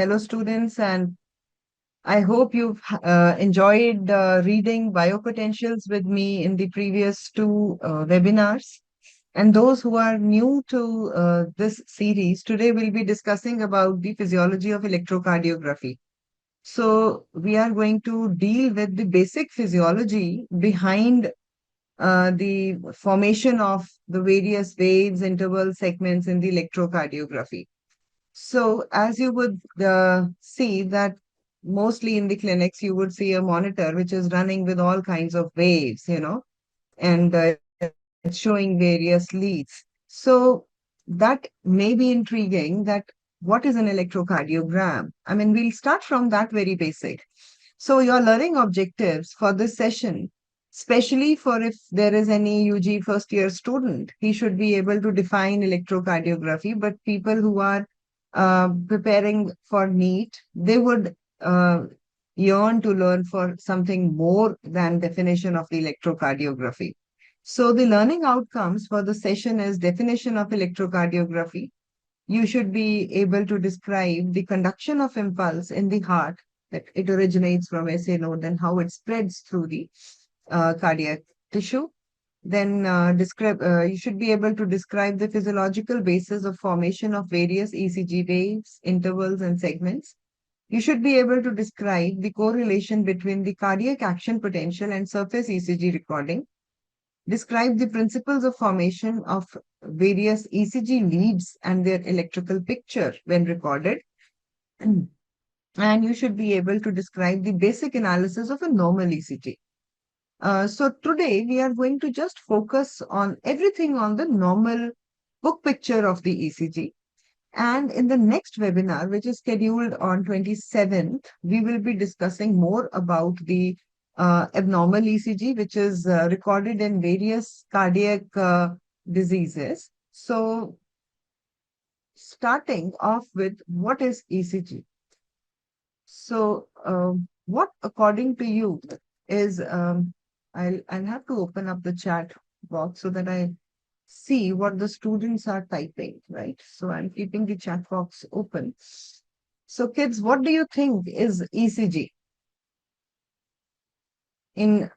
Hello, students, and I hope you've enjoyed reading biopotentials with me in the previous two webinars. And those who are new to this series, today we'll be discussing about the physiology of electrocardiography. So we are going to deal with the basic physiology behind the formation of the various waves, interval segments in the electrocardiography. So, as you would see that mostly in the clinics, you would see a monitor which is running with all kinds of waves, and it's showing various leads. So, that may be intriguing that what is an electrocardiogram? I mean, we'll start from that very basic. So, your learning objectives for this session, especially for if there is any UG first year student, he should be able to define electrocardiography, but people who are preparing for NEET, they would yearn to learn for something more than definition of the electrocardiography. So the learning outcomes for the session is definition of electrocardiography. You should be able to describe the conduction of impulse in the heart, that it originates from SA node and how it spreads through the cardiac tissue. Then you should be able to describe the physiological basis of formation of various ECG waves, intervals, and segments. You should be able to describe the correlation between the cardiac action potential and surface ECG recording. Describe the principles of formation of various ECG leads and their electrical picture when recorded. And you should be able to describe the basic analysis of a normal ECG. So today we are going to just focus on everything on the normal book picture of the ECG. And in the next webinar, which is scheduled on 27th, we will be discussing more about the abnormal ECG, which is recorded in various cardiac diseases. So starting off with what is ECG? So what according to you is I'll have to open up the chat box so that I see what the students are typing, right? So I'm keeping the chat box open. So kids, what do you think is ECG? In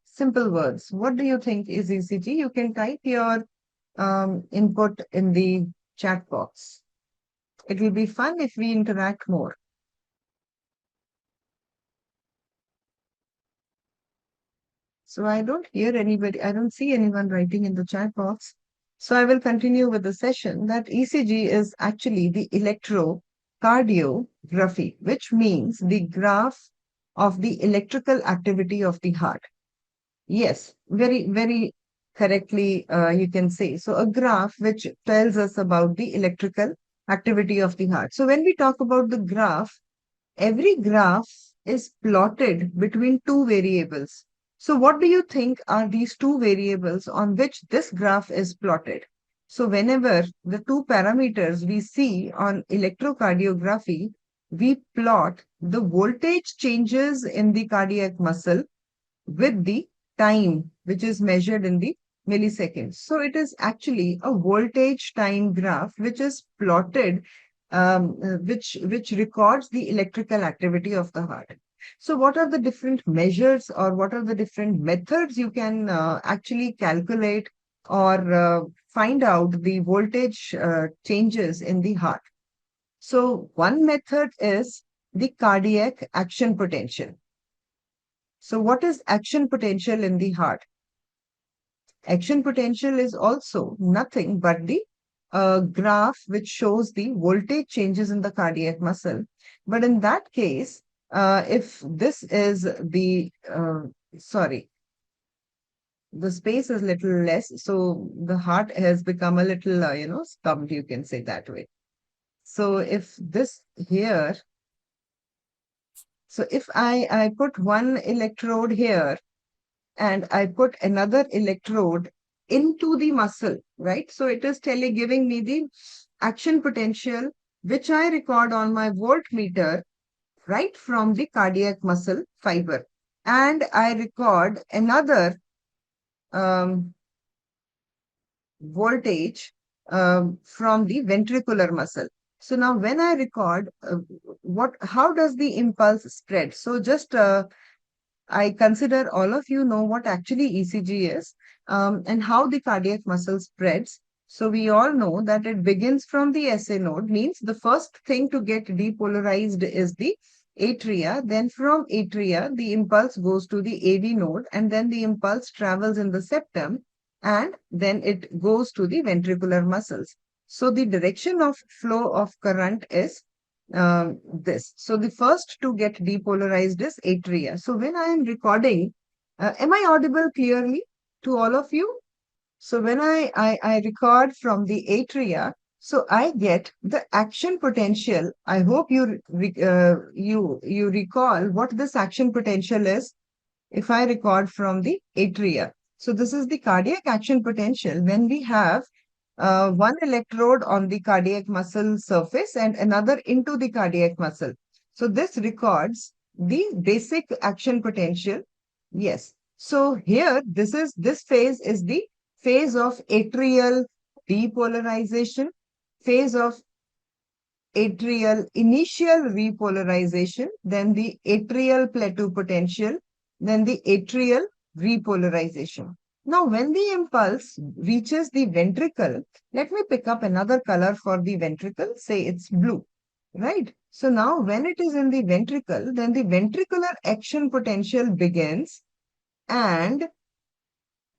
simple words, what do you think is ECG? You can type your input in the chat box. It will be fun if we interact more. So I don't hear anybody, I don't see anyone writing in the chat box. So I will continue with the session that ECG is actually the electrocardiography, which means the graph of the electrical activity of the heart. Yes, very, very correctly you can say. So a graph which tells us about the electrical activity of the heart. So when we talk about the graph, every graph is plotted between two variables. So what do you think are these two variables on which this graph is plotted? So whenever the two parameters we see on electrocardiography, we plot the voltage changes in the cardiac muscle with the time, which is measured in the milliseconds. So it is actually a voltage time graph, which is plotted which records the electrical activity of the heart. So what are the different measures or what are the different methods you can actually calculate or find out the voltage changes in the heart? So one method is the cardiac action potential. So what is action potential in the heart? Action potential is also nothing but the graph which shows the voltage changes in the cardiac muscle. But in that case, if this is sorry, the space is little less, so the heart has become a little, stumped, you can say that way. So if this here, so if I put one electrode here, and I put another electrode into the muscle, right? So it is giving me the action potential, which I record on my voltmeter right from the cardiac muscle fiber. And I record another voltage from the ventricular muscle. So now when I record, how does the impulse spread? So just I consider all of you know what actually ECG is, and how the cardiac muscle spreads. So we all know that it begins from the SA node, means the first thing to get depolarized is the atria. Then from atria, the impulse goes to the AV node, and then the impulse travels in the septum, and then it goes to the ventricular muscles. So the direction of flow of current is this. So the first to get depolarized is atria. So when I am recording, am I audible clearly to all of you? So when I record from the atria, so I get the action potential. I hope you recall what this action potential is if I record from the atria. So this is the cardiac action potential when we have one electrode on the cardiac muscle surface and another into the cardiac muscle. So this records the basic action potential. Yes. So here, this phase is the phase of atrial depolarization, phase of atrial initial repolarization, then the atrial plateau potential, then the atrial repolarization. Now, when the impulse reaches the ventricle, let me pick up another color for the ventricle, say it's blue, right? So now when it is in the ventricle, then the ventricular action potential begins, and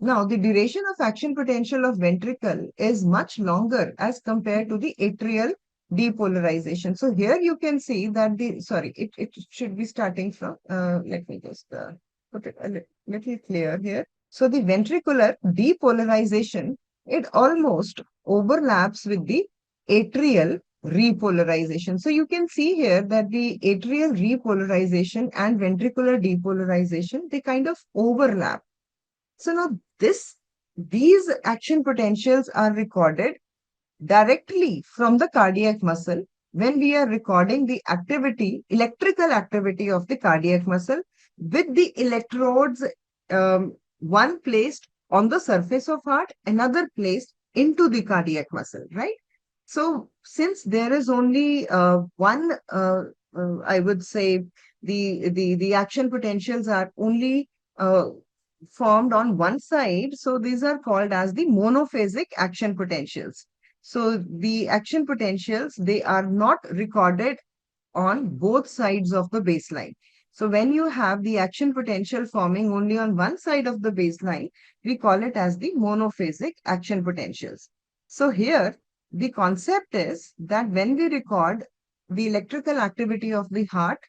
now, the duration of action potential of ventricle is much longer as compared to the atrial depolarization. So here you can see that it should be starting from, let me just put it a little clear here. So the ventricular depolarization, it almost overlaps with the atrial repolarization. So you can see here that the atrial repolarization and ventricular depolarization, they kind of overlap. So now these action potentials are recorded directly from the cardiac muscle when we are recording the activity, electrical activity of the cardiac muscle with the electrodes, one placed on the surface of heart, another placed into the cardiac muscle, right? So since there is only one, I would say the action potentials are only formed on one side. So these are called as the monophasic action potentials. So the action potentials, they are not recorded on both sides of the baseline. So when you have the action potential forming only on one side of the baseline, we call it as the monophasic action potentials. So here, the concept is that when we record the electrical activity of the heart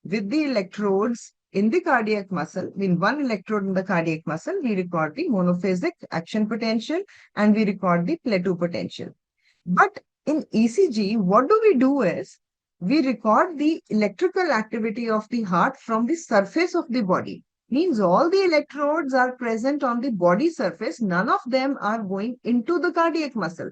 with the electrodes in the cardiac muscle, in one electrode in the cardiac muscle, we record the monophasic action potential and we record the plateau potential. But in ECG, what do we do is we record the electrical activity of the heart from the surface of the body. Means all the electrodes are present on the body surface, none of them are going into the cardiac muscle.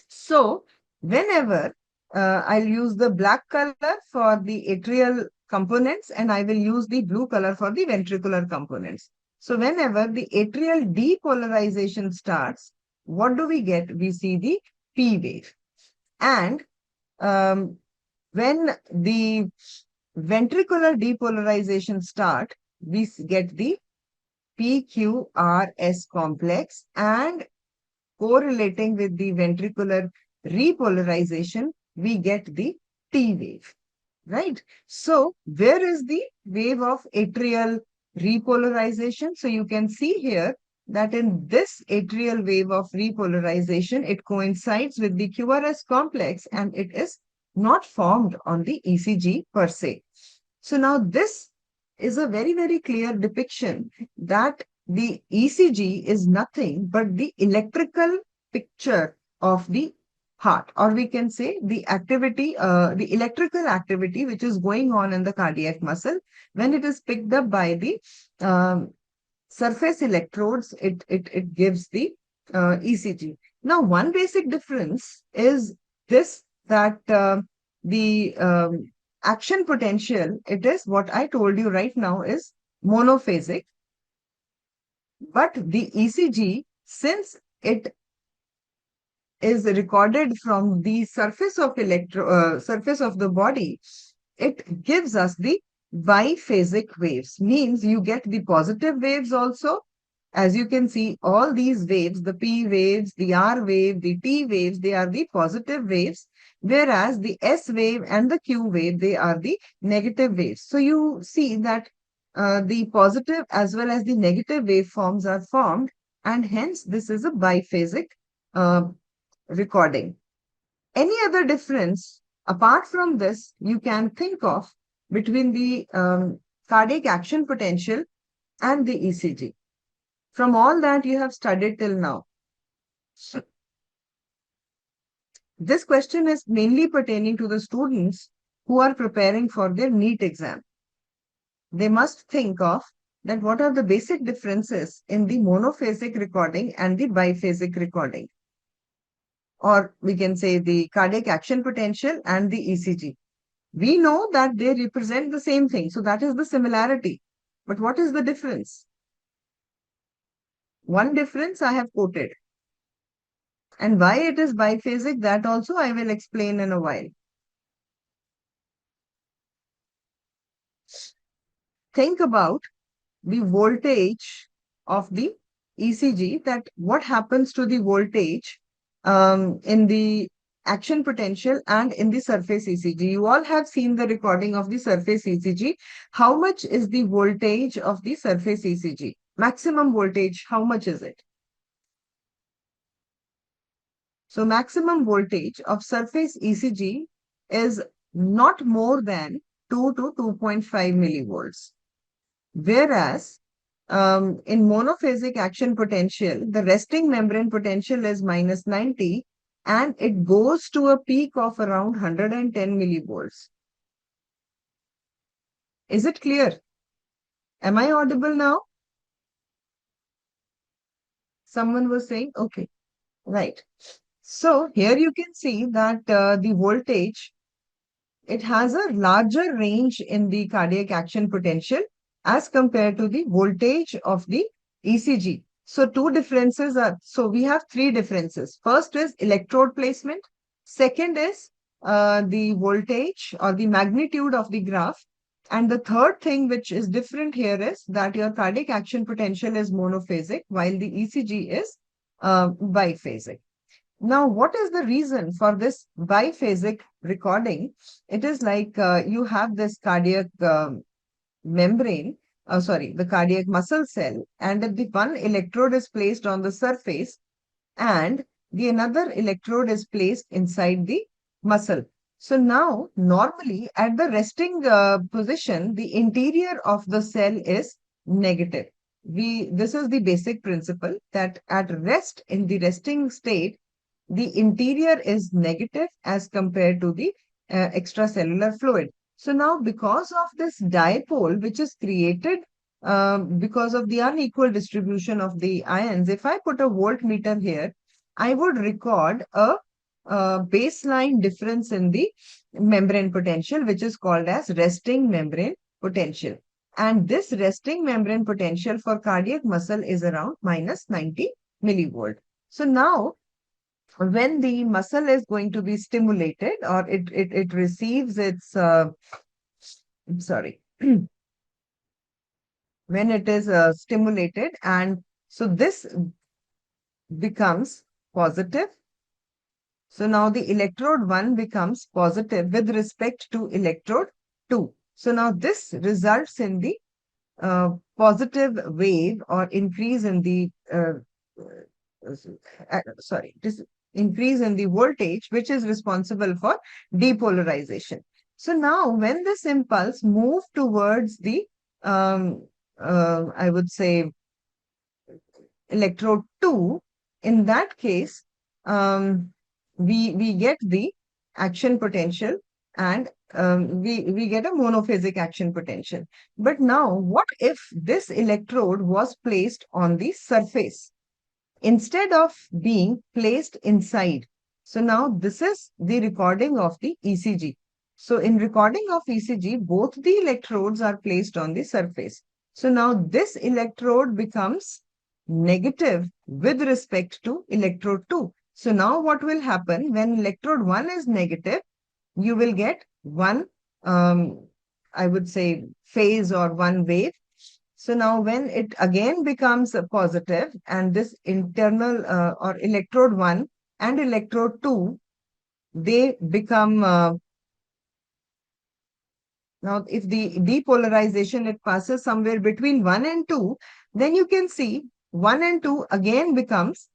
So, whenever I'll use the black color for the atrial components and I will use the blue color for the ventricular components. So, whenever the atrial depolarization starts, what do we get? We see the P wave. And um, when the ventricular depolarization start, we get the PQRS complex, and correlating with the ventricular repolarization, we get the T wave, right? So, where is the wave of atrial repolarization? So, you can see here that in this atrial wave of repolarization, it coincides with the QRS complex and it is not formed on the ECG per se. So, now this is a very, very clear depiction that the ECG is nothing but the electrical picture of the heart, or we can say the activity, the electrical activity which is going on in the cardiac muscle. When it is picked up by the um, surface electrodes, it gives the ECG. Now, one basic difference is this, that the action potential, it is what I told you right now is monophasic, but the ECG, since it is recorded from the surface of the body, it gives us the biphasic waves. Means you get the positive waves also. As you can see, all these waves, the P waves, the R wave, the T waves, they are the positive waves, whereas the S wave and the Q wave, they are the negative waves. So you see that the positive as well as the negative waveforms are formed, and hence this is a biphasic uh, recording. Any other difference apart from this you can think of between the cardiac action potential and the ECG from all that you have studied till now? This question is mainly pertaining to the students who are preparing for their NEET exam. They must think of that what are the basic differences in the monophasic recording and the biphasic recording, or we can say the cardiac action potential and the ECG. We know that they represent the same thing, so that is the similarity. But what is the difference? One difference I have quoted, and why it is biphasic, that also I will explain in a while. Think about the voltage of the ECG, that what happens to the voltage in the action potential and in the surface ECG. You all have seen the recording of the surface ECG. How much is the voltage of the surface ECG? Maximum voltage, how much is it? So maximum voltage of surface ECG is not more than 2 to 2.5 millivolts. Whereas in monophasic action potential, the resting membrane potential is minus 90 and it goes to a peak of around 110 millivolts. Is it clear? Am I audible now? Someone was saying, okay, right. So here you can see that the voltage, it has a larger range in the cardiac action potential as compared to the voltage of the ECG. So two differences are, so we have three differences. First is electrode placement. Second is the voltage or the magnitude of the graph. And the third thing which is different here is that your cardiac action potential is monophasic while the ECG is biphasic. Now, what is the reason for this biphasic recording? It is like you have this cardiac membrane, sorry, the cardiac muscle cell, and the one electrode is placed on the surface and the another electrode is placed inside the muscle. So now, normally at the resting position, the interior of the cell is negative. This is the basic principle, that at rest, in the resting state, the interior is negative as compared to the extracellular fluid. So now, because of this dipole, which is created because of the unequal distribution of the ions, if I put a voltmeter here, I would record a baseline difference in the membrane potential, which is called as resting membrane potential. And this resting membrane potential for cardiac muscle is around minus 90 millivolt. So now, when the muscle is going to be stimulated, or it receives its, sorry, when it is stimulated, and so this becomes positive. So now the electrode 1 becomes positive with respect to electrode 2. So now this results in the positive wave or increase in the this increase in the voltage, which is responsible for depolarization. So now when this impulse move towards the I would say electrode 2, in that case we get the action potential, and we get a monophasic action potential. But now, what if this electrode was placed on the surface instead of being placed inside? So now this is the recording of the ECG. So in recording of ECG, both the electrodes are placed on the surface. So now this electrode becomes negative with respect to electrode 2. So now what will happen when electrode 1 is negative, you will get one, um, I would say, phase or one wave. So now when it again becomes a positive and this internal or electrode 1 and electrode 2, they become now, if the depolarization it passes somewhere between 1 and 2, then you can see 1 and 2 again becomes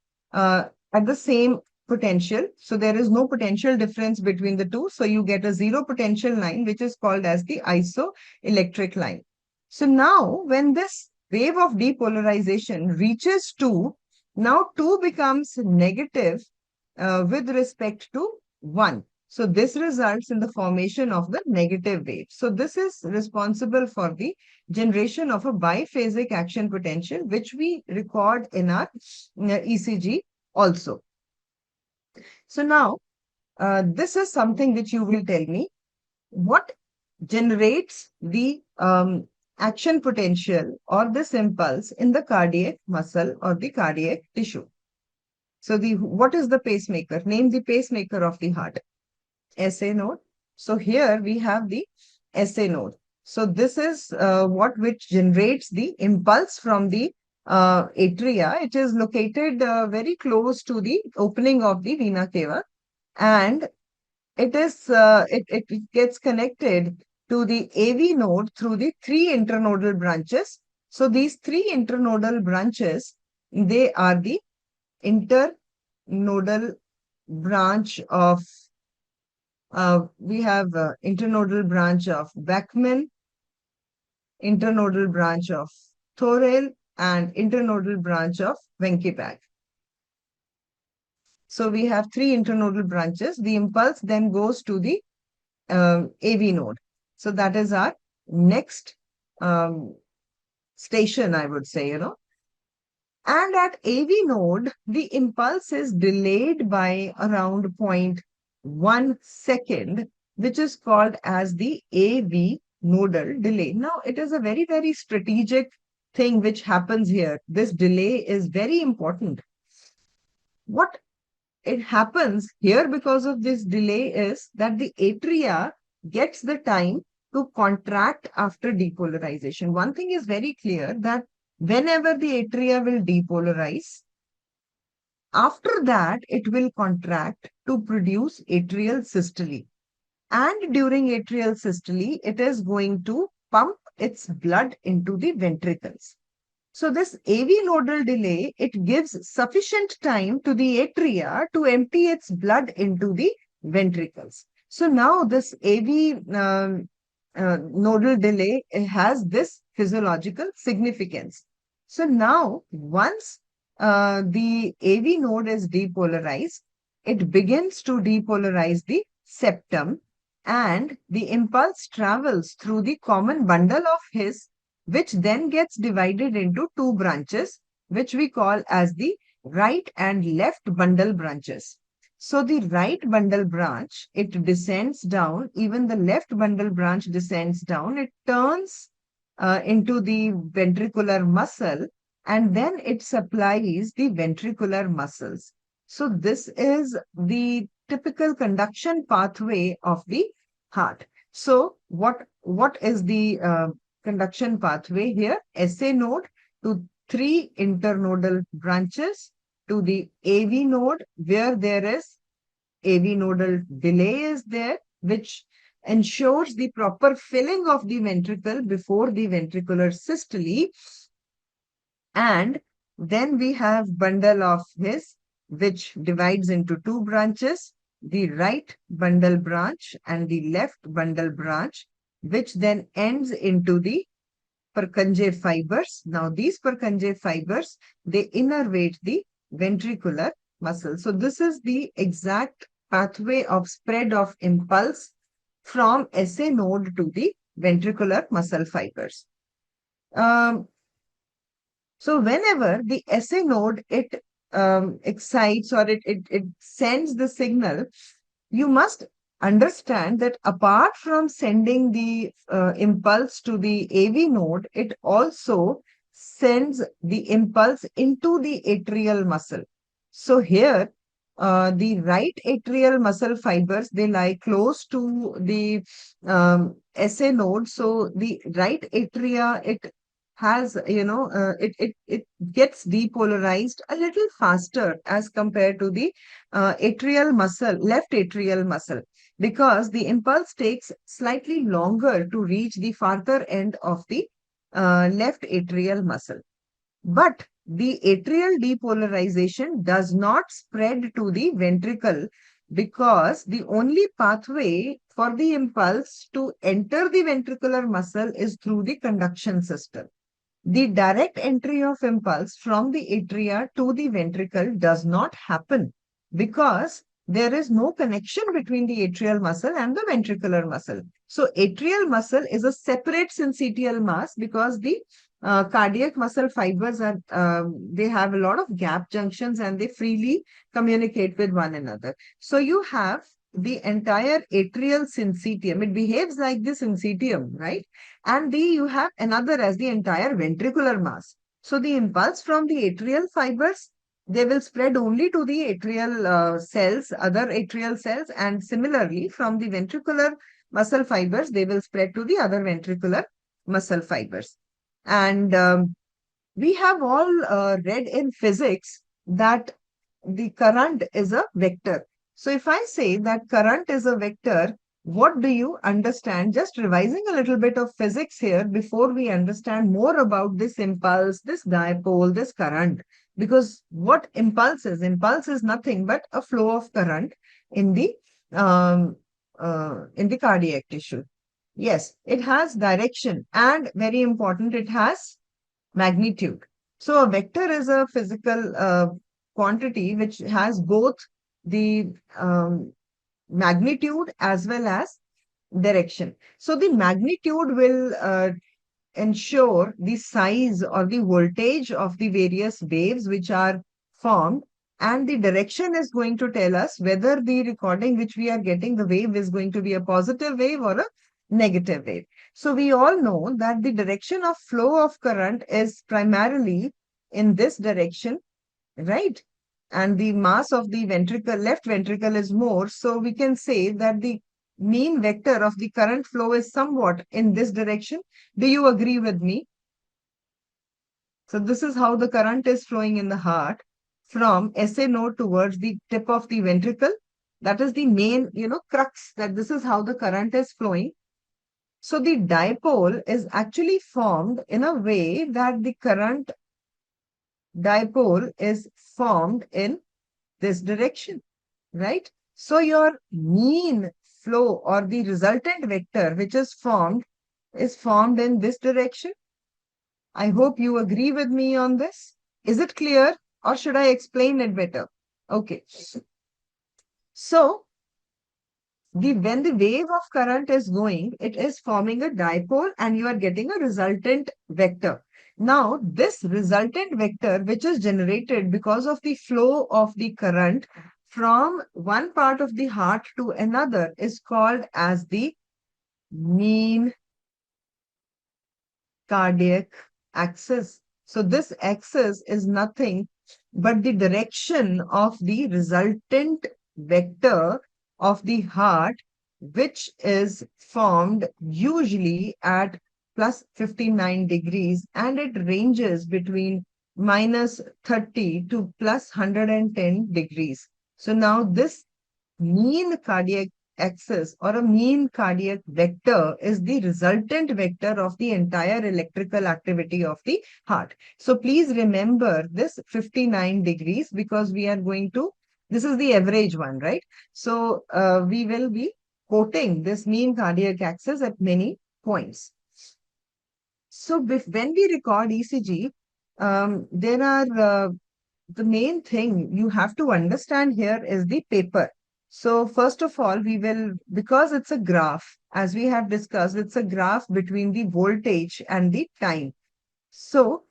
at the same potential. So there is no potential difference between the two. So you get a zero potential line, which is called as the isoelectric line. So now when this wave of depolarization reaches 2, now 2 becomes negative with respect to 1. So this results in the formation of the negative wave. So this is responsible for the generation of a biphasic action potential, which we record in our ECG also. So now, this is something which you will tell me. What generates the action potential or this impulse in the cardiac muscle or the cardiac tissue? So the what is the pacemaker? Name the pacemaker of the heart. SA node. So here we have the SA node. So this is what which generates the impulse from the atria. It is located very close to the opening of the vena cava, and it gets connected to the AV node through the three internodal branches. So these three internodal branches, they are the internodal branch of we have internodal branch of Bachmann, internodal branch of Thorel, and internodal branch of Wenckebach. So we have three internodal branches. The impulse then goes to the AV node. So that is our next station, I would say, And at AV node, the impulse is delayed by around 0.1 second, which is called as the AV nodal delay. Now, it is a very, very strategic thing which happens here. This delay is very important. What it happens here because of this delay is that the atria gets the time to contract after depolarization. One thing is very clear that whenever the atria will depolarize, after that it will contract to produce atrial systole. And during atrial systole, it is going to pump its blood into the ventricles. So this AV nodal delay, it gives sufficient time to the atria to empty its blood into the ventricles. So now this AV nodal delay has this physiological significance. So now once the AV node is depolarized, it begins to depolarize the septum, and the impulse travels through the common bundle of His, which then gets divided into two branches, which we call as the right and left bundle branches. So the right bundle branch, it descends down, even the left bundle branch descends down, it turns into the ventricular muscle, and then it supplies the ventricular muscles. So this is the typical conduction pathway of the heart. So what is the conduction pathway here? SA node to three internodal branches to the AV node, where there is AV nodal delay is there, which ensures the proper filling of the ventricle before the ventricular systole. And then we have bundle of His, which divides into two branches, the right bundle branch and the left bundle branch, which then ends into the Purkinje fibers. Now these Purkinje fibers, they innervate the ventricular muscle. So this is the exact pathway of spread of impulse from SA node to the ventricular muscle fibers. So whenever the SA node, it excites or it sends the signal, you must understand that apart from sending the impulse to the AV node, it also sends the impulse into the atrial muscle. So here the right atrial muscle fibers, they lie close to the SA node. So the right atria, it has, it gets depolarized a little faster as compared to the atrial muscle, left atrial muscle, because the impulse takes slightly longer to reach the farther end of the left atrial muscle. But the atrial depolarization does not spread to the ventricle, because the only pathway for the impulse to enter the ventricular muscle is through the conduction system. The direct entry of impulse from the atria to the ventricle does not happen, because there is no connection between the atrial muscle and the ventricular muscle. So, atrial muscle is a separate syncytial mass, because the cardiac muscle fibers are, they have a lot of gap junctions and they freely communicate with one another. So, you have the entire atrial syncytium. It behaves like the syncytium, right? And you have another as the entire ventricular mass. So the impulse from the atrial fibers, they will spread only to the atrial cells, other atrial cells, and similarly from the ventricular muscle fibers, they will spread to the other ventricular muscle fibers. And we have all read in physics that the current is a vector. So if I say that current is a vector, what do you understand? Just revising a little bit of physics here before we understand more about this impulse, this dipole, this current. Because what impulse is? Impulse is nothing but a flow of current in the um, in the cardiac tissue. Yes, it has direction, and very important, it has magnitude. So a vector is a physical quantity which has both the magnitude as well as direction. So the magnitude will ensure the size or the voltage of the various waves which are formed, and the direction is going to tell us whether the recording which we are getting, the wave is going to be a positive wave or a negative wave. So we all know that the direction of flow of current is primarily in this direction, right? And the mass of the ventricle, left ventricle, is more. So we can say that the mean vector of the current flow is somewhat in this direction. Do you agree with me? So this is how the current is flowing in the heart from SA node towards the tip of the ventricle. That is the main, crux, that this is how the current is flowing. So the dipole is actually formed in a way that the current dipole is formed in this direction, right? So your mean flow or the resultant vector which is formed in this direction. I hope you agree with me on this. Is it clear, or should I explain it better? Okay. So when the wave of current is going, it is forming a dipole and you are getting a resultant vector. Now, this resultant vector, which is generated because of the flow of the current from one part of the heart to another, is called as the mean cardiac axis. So this axis is nothing but the direction of the resultant vector of the heart, which is formed usually at plus 59 degrees, and it ranges between minus 30 to plus 110 degrees. So now this mean cardiac axis or a mean cardiac vector is the resultant vector of the entire electrical activity of the heart. So please remember this 59 degrees, because we are going to, this is the average one, right? So we will be quoting this mean cardiac axis at many points. So when we record ECG, there are the main thing you have to understand here is the paper. So first of all, we will, because it's a graph, as we have discussed, it's a graph between the voltage and the time. So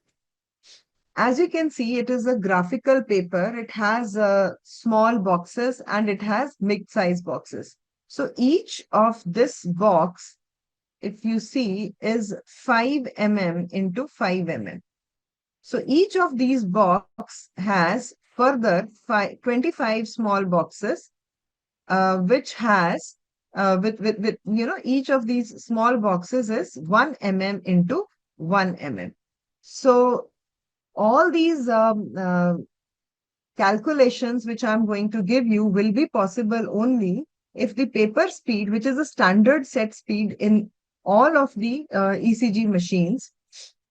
as you can see, it is a graphical paper. It has small boxes and it has mid-size boxes. So each of this box, if you see, is 5 mm into 5 mm. So each of these box has further 25 small boxes, which has each of these small boxes is 1 mm into 1 mm. So all these calculations which I'm going to give you will be possible only if the paper speed, which is a standard set speed in all of the ECG machines.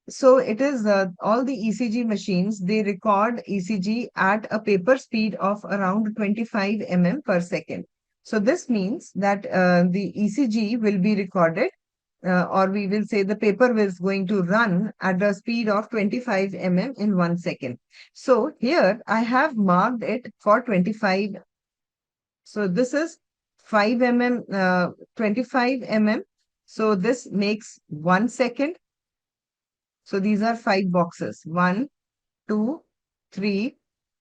So it is all the ECG machines, they record ECG at a paper speed of around 25 mm per second. So this means that the ECG will be recorded, or we will say the paper is going to run at a speed of 25 mm in 1 second. So here I have marked it for 25. So this is 5 mm, 25 mm. So this makes 1 second. So these are 5 boxes. 1, 2, 3,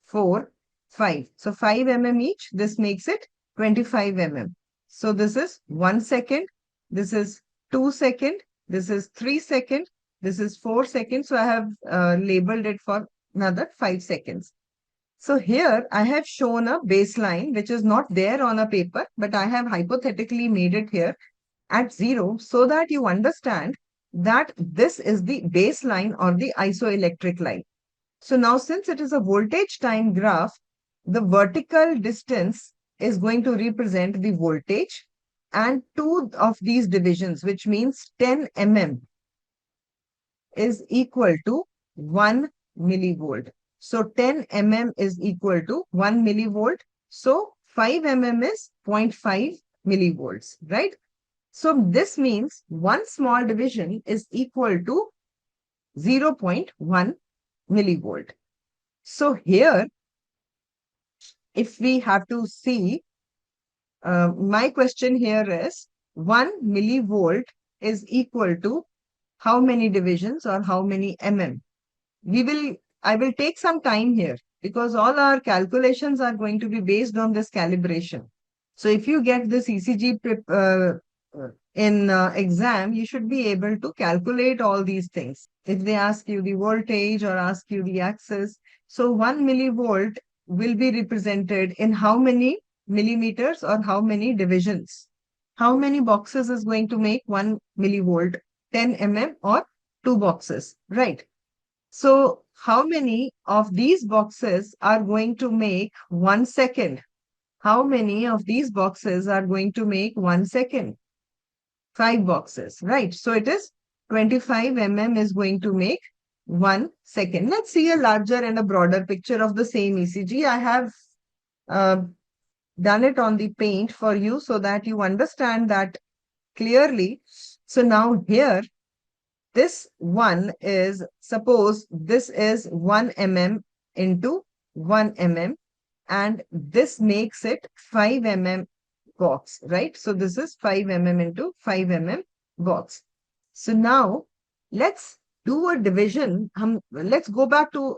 4, 5. So 5 mm each. This makes it 25 mm. So this is 1 second. This is 2 second. This is 3 second. This is 4 seconds. So I have labeled it for another 5 seconds. So here I have shown a baseline which is not there on a paper, but I have hypothetically made it here at 0 so that you understand that this is the baseline or the isoelectric line. So now since it is a voltage time graph, the vertical distance is going to represent the voltage, and two of these divisions, which means 10 mm, is equal to 1 millivolt. So 10 mm is equal to 1 millivolt. So 5 mm is 0.5 millivolts, right? So this means one small division is equal to 0.1 millivolt. So here, if we have to see, my question here is 1 millivolt is equal to how many divisions or how many mm? I will take some time here because all our calculations are going to be based on this calibration. So if you get this ECG in exam, you should be able to calculate all these things. If they ask you the voltage or ask you the axis, so 1 millivolt will be represented in how many millimeters or how many divisions? How many boxes is going to make 1 millivolt? 10 mm or 2 boxes, right? So how many of these boxes are going to make 1 second? How many of these boxes are going to make 1 second? 5 boxes, right? So it is 25 mm is going to make 1 second. Let's see a larger and a broader picture of the same ECG. I have uh, done it on the paint for you so that you understand that clearly. So now here, this one is, suppose this is 1 mm into 1 mm, and this makes it 5 mm box, right? So this is 5 mm into 5 mm box. So now let's do a division. Let's go back to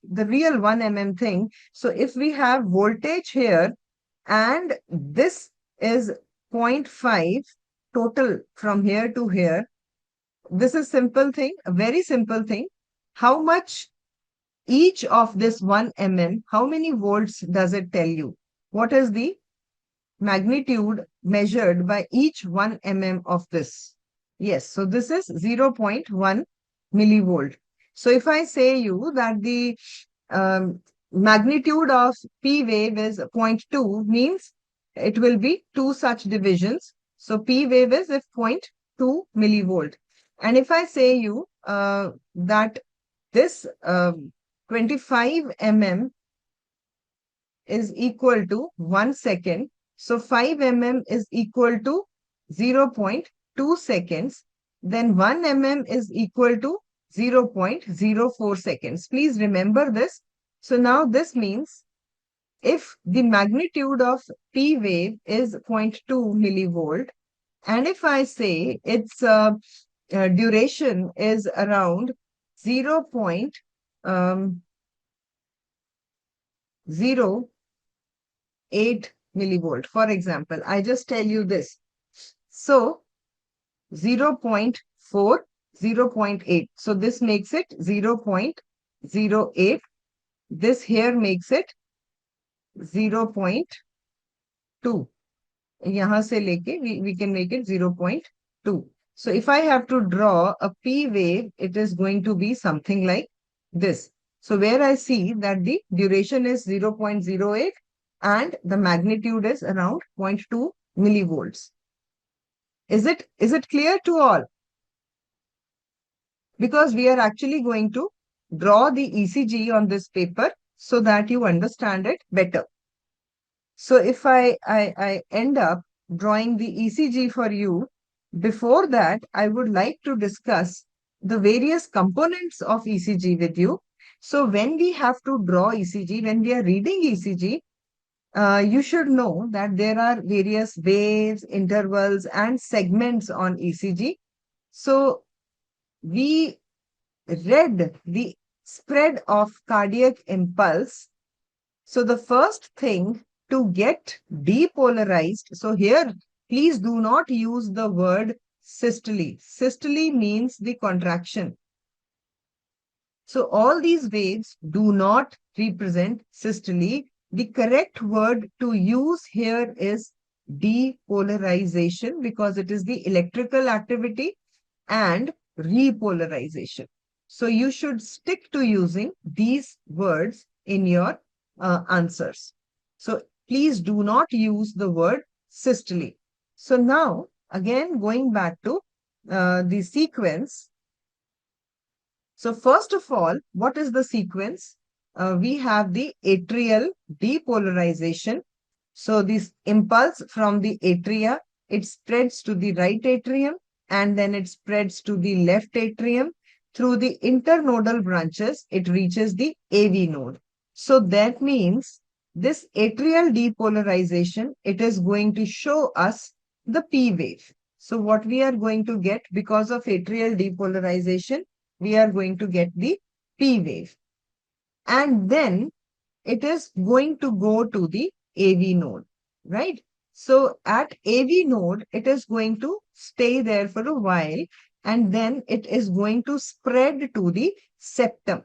the real 1 mm thing. So if we have voltage here and this is 0.5 total from here to here, this is simple thing, a very simple thing. How much each of this 1 mm, how many volts does it tell you? What is the magnitude measured by each 1 mm of this? Yes, so this is 0.1 millivolt. So if I say you that the magnitude of P wave is zero point 0.2, means it will be two such divisions. So P wave is if 0.2 millivolt. And if I say you that this 25 mm is equal to 1 second, so 5 mm is equal to 0.2 seconds, then 1 mm is equal to 0.04 seconds. Please remember this. So now this means if the magnitude of P wave is 0.2 millivolt, and if I say its duration is around 0.08 millivolt, for example, I just tell you this. So 0.4, 0.8. So this makes it 0.08. This here makes it 0.2. यहाँ से लेके we can make it 0.2. So if I have to draw a P wave, it is going to be something like this. So where I see that the duration is 0.08 and the magnitude is around 0.2 millivolts. Is it clear to all? Because we are actually going to draw the ECG on this paper so that you understand it better. So if I end up drawing the ECG for you, before that, I would like to discuss the various components of ECG with you. So when we have to draw ECG, when we are reading ECG, you should know that there are various waves, intervals, and segments on ECG. So we read the spread of cardiac impulse. So the first thing to get depolarized, so here, please do not use the word systole. Systole means the contraction. So all these waves do not represent systole. The correct word to use here is depolarization because it is the electrical activity and repolarization. So you should stick to using these words in your answers. So please do not use the word systole. So now, again, going back to the sequence. So first of all, what is the sequence? We have the atrial depolarization. So this impulse from the atria, it spreads to the right atrium and then it spreads to the left atrium. Through the internodal branches, it reaches the AV node. So that means this atrial depolarization, it is going to show us the P wave. So what we are going to get because of atrial depolarization, we are going to get the P wave. And then it is going to go to the AV node, right? So at AV node, it is going to stay there for a while and then it is going to spread to the septum.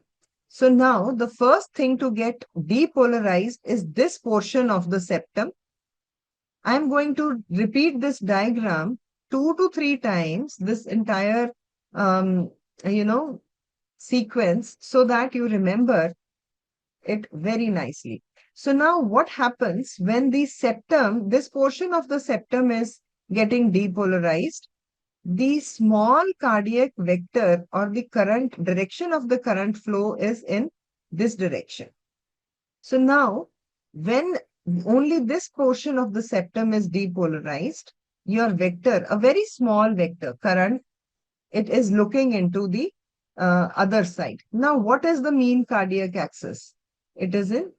So now the first thing to get depolarized is this portion of the septum. I'm going to repeat this diagram 2 to 3 times, this entire, um, you know, sequence so that you remember it very nicely. So now what happens when the septum, this portion of the septum is getting depolarized, the small cardiac vector or the current direction of the current flow is in this direction. So now when only this portion of the septum is depolarized, your vector, a very small vector current, it is looking into the other side. Now, what is the mean cardiac axis? It is in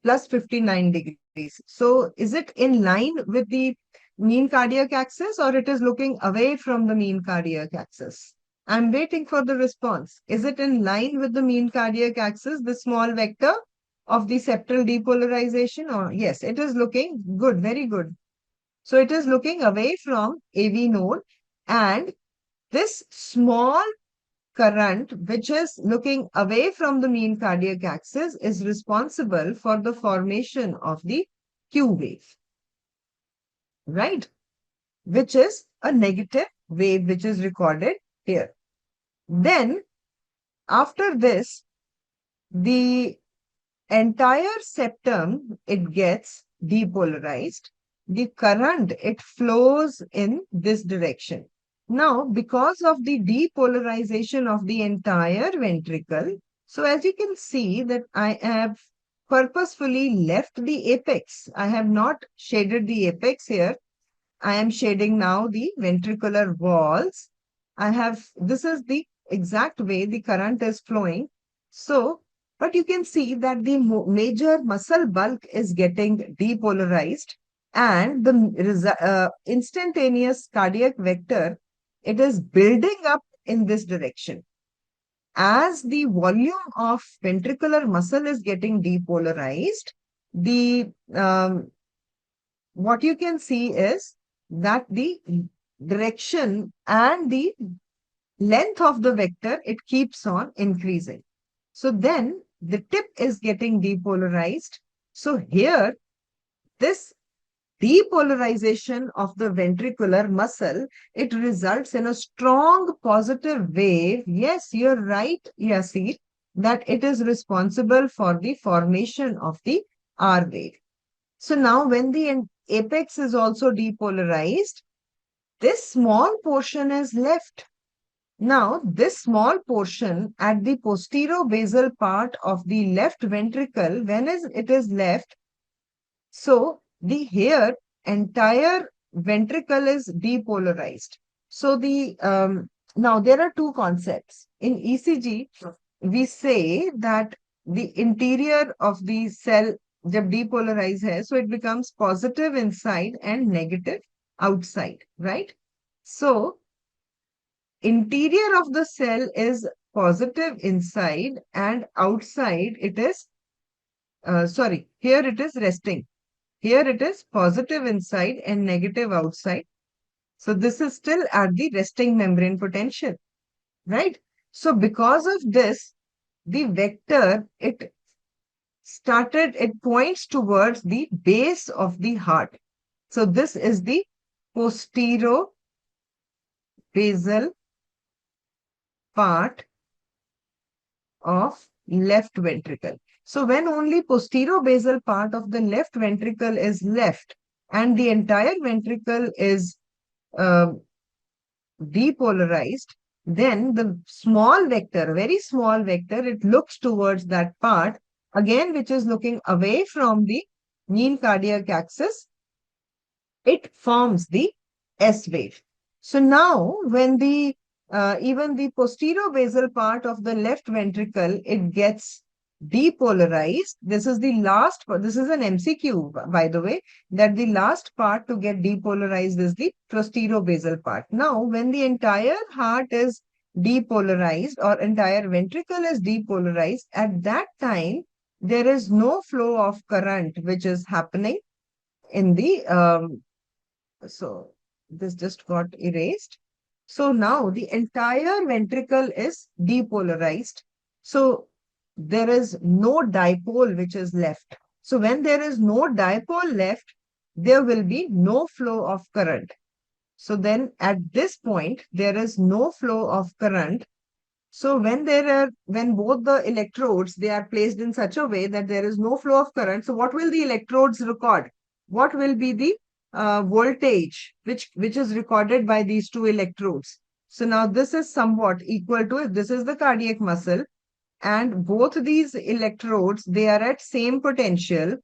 plus 59 degrees. So is it in line with the mean cardiac axis or it is looking away from the mean cardiac axis? I'm waiting for the response. Is it in line with the mean cardiac axis, the small vector of the septal depolarization? Or yes, it is looking good, very good. So it is looking away from AV node and this small current, which is looking away from the mean cardiac axis, is responsible for the formation of the Q wave, right? Which is a negative wave, which is recorded here. Then, after this, the entire septum, it gets depolarized. The current, it flows in this direction. Now, because of the depolarization of the entire ventricle, so as you can see that I have purposefully left the apex. I have not shaded the apex here. I am shading now the ventricular walls. This is the exact way the current is flowing. So, but you can see that the major muscle bulk is getting depolarized and the instantaneous cardiac vector, it is building up in this direction. As the volume of ventricular muscle is getting depolarized, the what you can see is that the direction and the length of the vector, it keeps on increasing. So then the tip is getting depolarized. So here, this depolarization of the ventricular muscle, it results in a strong positive wave. Yes, you're right, Yasir, that it is responsible for the formation of the R wave. So now when the apex is also depolarized, this small portion is left. Now, this small portion at the posterior-basal part of the left ventricle, when it is left, so the here entire ventricle is depolarized. So now there are two concepts. In ECG, we say that the interior of the cell जब depolarize है, so it becomes positive inside and negative outside, right? So interior of the cell is positive inside and outside it is, sorry, here it is resting. Here it is positive inside and negative outside. So this is still at the resting membrane potential, right? So because of this, the vector, it points towards the base of the heart. So this is the posterior basal part of left ventricle. So when only posterior basal part of the left ventricle is left and the entire ventricle is uh, depolarized, then the small vector, very small vector, it looks towards that part, again, which is looking away from the mean cardiac axis, it forms the S wave. So now when the even the posterior basal part of the left ventricle, it gets depolarized. This is the last, this is an MCQ, by the way, that the last part to get depolarized is the posterior basal part. Now, when the entire heart is depolarized or entire ventricle is depolarized, at that time, there is no flow of current which is happening in the so this just got erased. So now the entire ventricle is depolarized. So there is no dipole which is left. So when there is no dipole left, there will be no flow of current. So then at this point, there is no flow of current. So when both the electrodes, they are placed in such a way that there is no flow of current. So what will the electrodes record? What will be the voltage which is recorded by these two electrodes? So now this is somewhat equal to, this is the cardiac muscle, and both these electrodes, they are at same potential.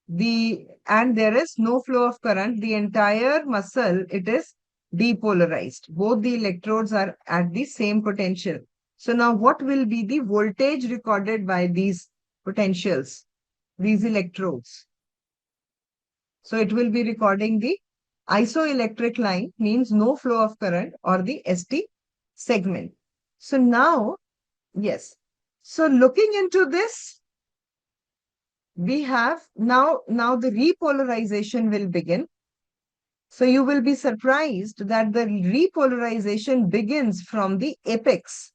And there is no flow of current. The entire muscle, it is depolarized. Both the electrodes are at the same potential. So now what will be the voltage recorded by these potentials, these electrodes? So it will be recording the isoelectric line, means no flow of current, or the ST segment. So now, yes. So looking into this, we have now the repolarization will begin. So you will be surprised that the repolarization begins from the apex.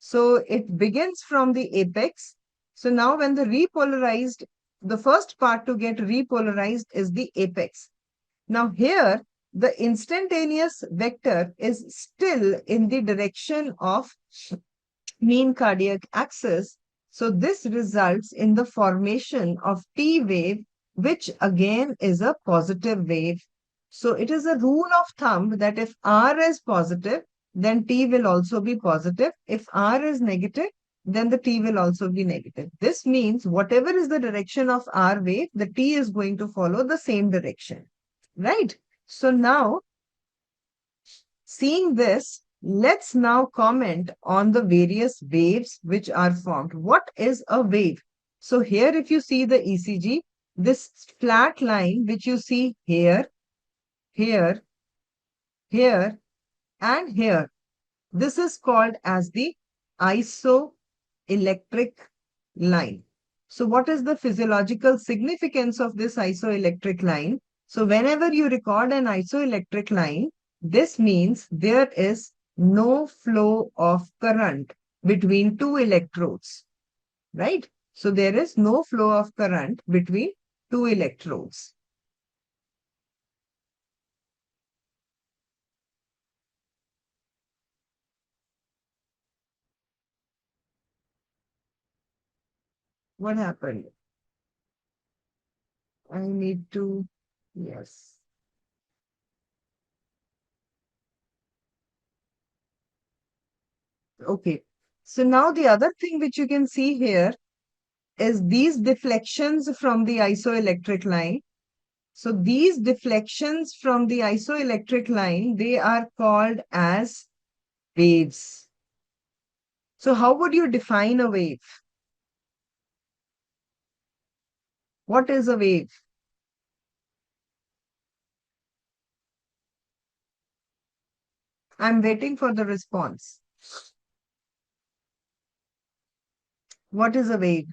So it begins from the apex. So now when the first part to get repolarized is the apex. Now here, the instantaneous vector is still in the direction of mean cardiac axis. So this results in the formation of T wave, which again is a positive wave. So it is a rule of thumb that if R is positive, then T will also be positive. If R is negative, then the T will also be negative. This means whatever is the direction of R wave, the T is going to follow the same direction, right? So now, seeing this, let's now comment on the various waves which are formed. What is a wave? So here, if you see the ECG, this flat line which you see here, here, here, and here, this is called as the isoelectric line. So what is the physiological significance of this isoelectric line? So whenever you record an isoelectric line, this means there is no flow of current between two electrodes, right? So there is no flow of current between two electrodes. What happened? I need to, yes. Okay. So now the other thing which you can see here is these deflections from the isoelectric line. So these deflections from the isoelectric line, they are called as waves. So how would you define a wave? What is a wave? I'm waiting for the response. What is a wave?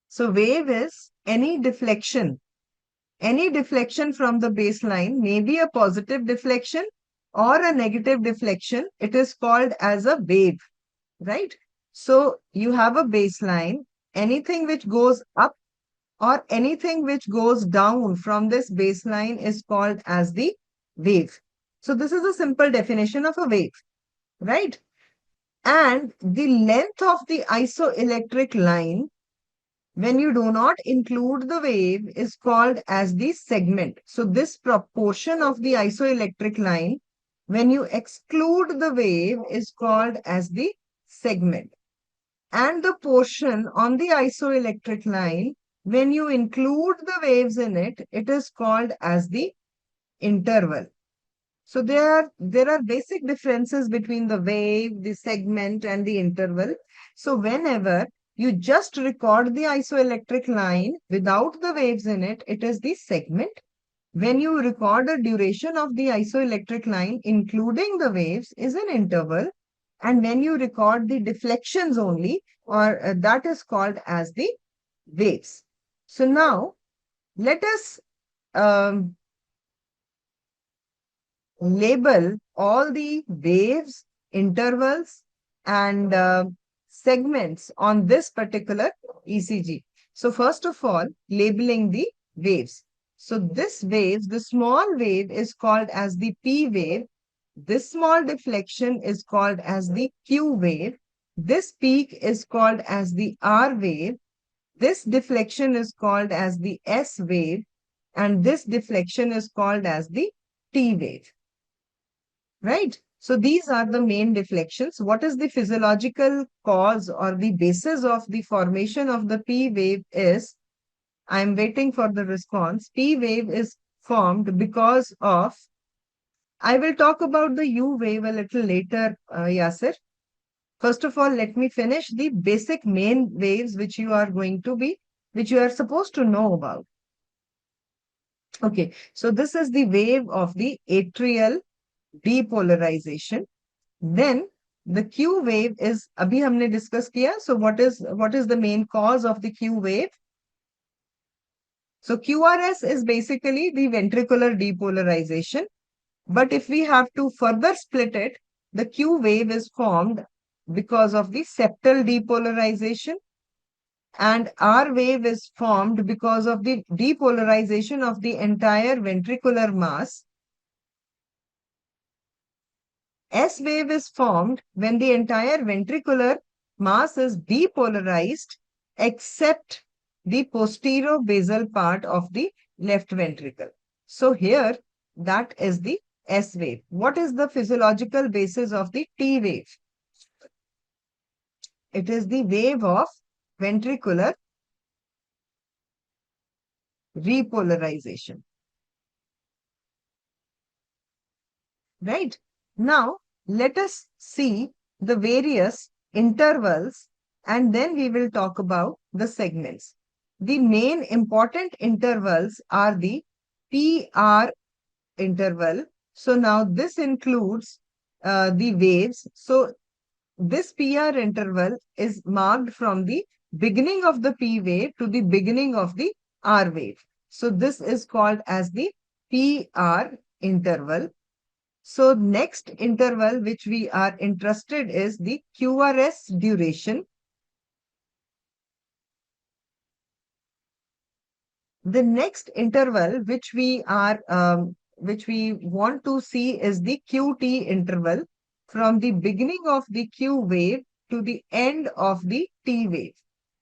So wave is any deflection from the baseline, may be a positive deflection or a negative deflection. It is called as a wave, right? So you have a baseline, anything which goes up or anything which goes down from this baseline is called as the wave. So this is a simple definition of a wave, right? And the length of the isoelectric line, when you do not include the wave, is called as the segment. So this proportion of the isoelectric line, when you exclude the wave, is called as the segment. And the portion on the isoelectric line, when you include the waves in it, it is called as the interval. So there are basic differences between the wave, the segment, and the interval. So whenever you just record the isoelectric line without the waves in it, it is the segment. When you record a duration of the isoelectric line, including the waves, is an interval. And when you record the deflections only, or that is called as the waves. So now let us um, label all the waves, intervals, and segments on this particular ECG. So first of all, labeling the waves. So this wave, the small wave is called as the P wave. This small deflection is called as the Q wave. This peak is called as the R wave. This deflection is called as the S wave. And this deflection is called as the T wave. Right? So these are the main deflections. What is the physiological cause or the basis of the formation of the P wave is, I'm waiting for the response. P wave is formed because of, I will talk about the U wave a little later, Yasir. First of all, let me finish the basic main waves which you are supposed to know about. Okay, so this is the wave of the atrial depolarization. Then the Q wave is abhi humne discuss kiya. So what is the main cause of the Q wave? So QRS is basically the ventricular depolarization. But if we have to further split it, the Q wave is formed because of the septal depolarization, and R wave is formed because of the depolarization of the entire ventricular mass. S wave is formed when the entire ventricular mass is depolarized except the posterior basal part of the left ventricle. So here, that is the S wave. What is the physiological basis of the T wave? It is the wave of ventricular repolarization. Right? Now, let us see the various intervals and then we will talk about the segments. The main important intervals are the PR interval. So now this includes the waves. So this PR interval is marked from the beginning of the P wave to the beginning of the R wave. So this is called as the PR interval. So next interval which we are interested is the QRS duration. The next interval which we want to see is the QT interval from the beginning of the Q wave to the end of the T wave.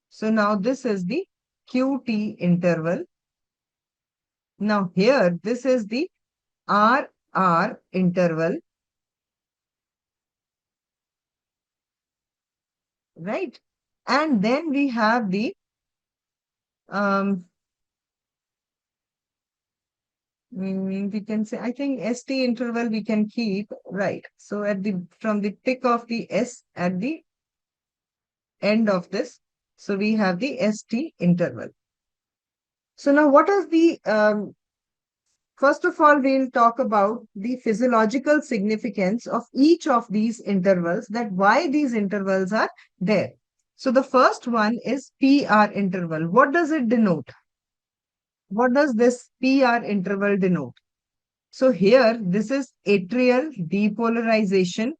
So now this is the QT interval. Now here, this is the RR interval, right? And then we have the um, we can say, I think ST interval we can keep, right? So at the from the tick of the S at the end of this, so we have the ST interval. So now what is the first of all, we'll talk about the physiological significance of each of these intervals, that why these intervals are there. So the first one is PR interval. What does it denote? What does this PR interval denote? So here, this is atrial depolarization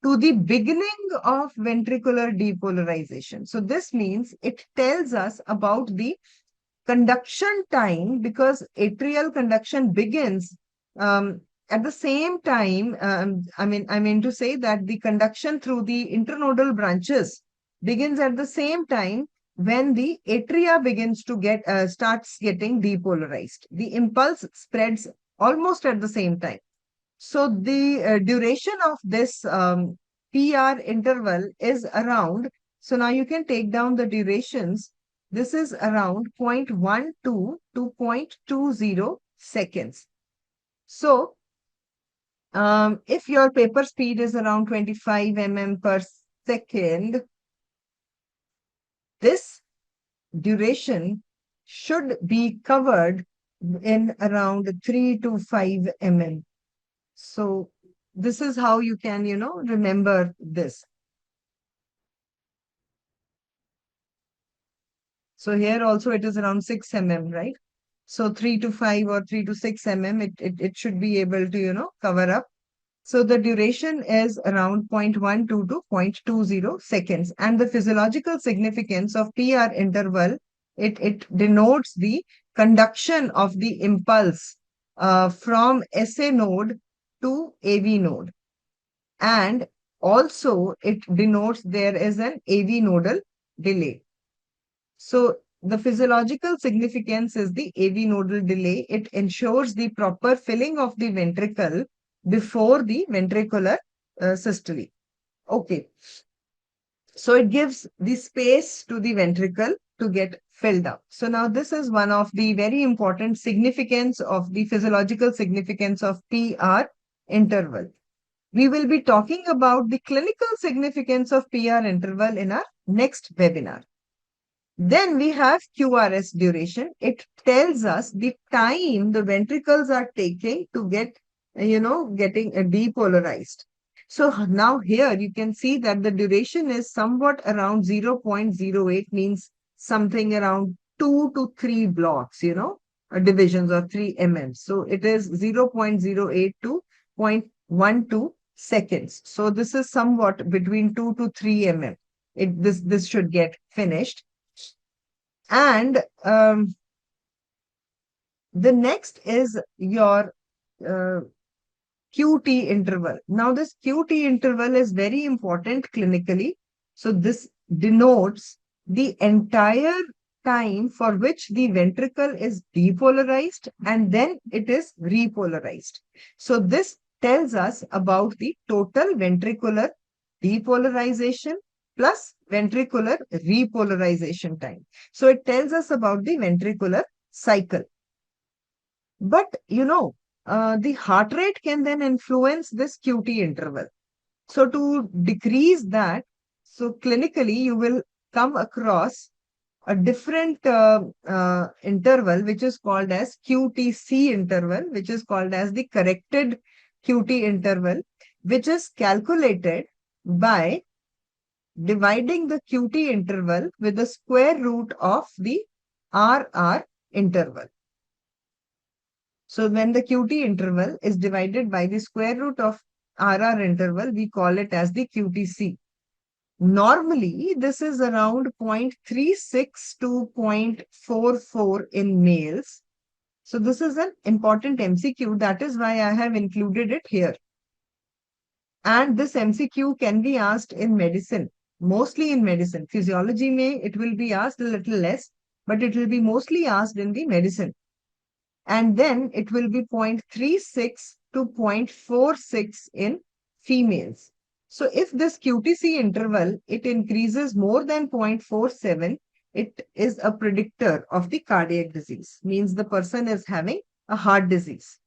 to the beginning of ventricular depolarization. So this means it tells us about the conduction time, because atrial conduction begins at the same time. I mean to say that the conduction through the internodal branches begins at the same time when the atria begins to starts getting depolarized. The impulse spreads almost at the same time. So the duration of this PR interval is around, so now you can take down the durations. This is around 0.12 to 0.20 seconds. So if your paper speed is around 25 mm per second, this duration should be covered in around 3 to 5 mm. So this is how you can, remember this. So here also it is around 6 mm, right? So 3 to 5 or 3 to 6 mm, it should be able to, cover up. So the duration is around 0.12 to 0.20 seconds. And the physiological significance of PR interval, it denotes the conduction of the impulse from SA node to AV node. And also it denotes there is an AV nodal delay. So the physiological significance is the AV nodal delay. It ensures the proper filling of the ventricle before the ventricular systole. Okay. So it gives the space to the ventricle to get filled up. So now this is one of the very important significance of the physiological significance of PR interval. We will be talking about the clinical significance of PR interval in our next webinar. Then we have QRS duration. It tells us the time the ventricles are taking to getting depolarized. So now here you can see that the duration is somewhat around 0.08, means something around 2 to 3 blocks, divisions of 3 mm. So it is 0.08 to 0.12 seconds. So this is somewhat between 2 to 3 mm. This should get finished. And the next is your uh, QT interval. Now, this QT interval is very important clinically. So, this denotes the entire time for which the ventricle is depolarized and then it is repolarized. So, this tells us about the total ventricular depolarization plus ventricular repolarization time. So, it tells us about the ventricular cycle. But the heart rate can then influence this QT interval. So to decrease that, so clinically you will come across a different interval which is called as QTC interval, which is called as the corrected QT interval, which is calculated by dividing the QT interval with the square root of the RR interval. So when the QT interval is divided by the square root of RR interval, we call it as the QTC. Normally, this is around 0.36 to 0.44 in males. So this is an important MCQ. That is why I have included it here. And this MCQ can be asked in medicine, mostly in medicine. Physiology may, it will be asked a little less, but it will be mostly asked in the medicine. And then it will be 0.36 to 0.46 in females. So if this QTC interval, it increases more than 0.47, it is a predictor of the cardiac disease, means the person is having a heart disease.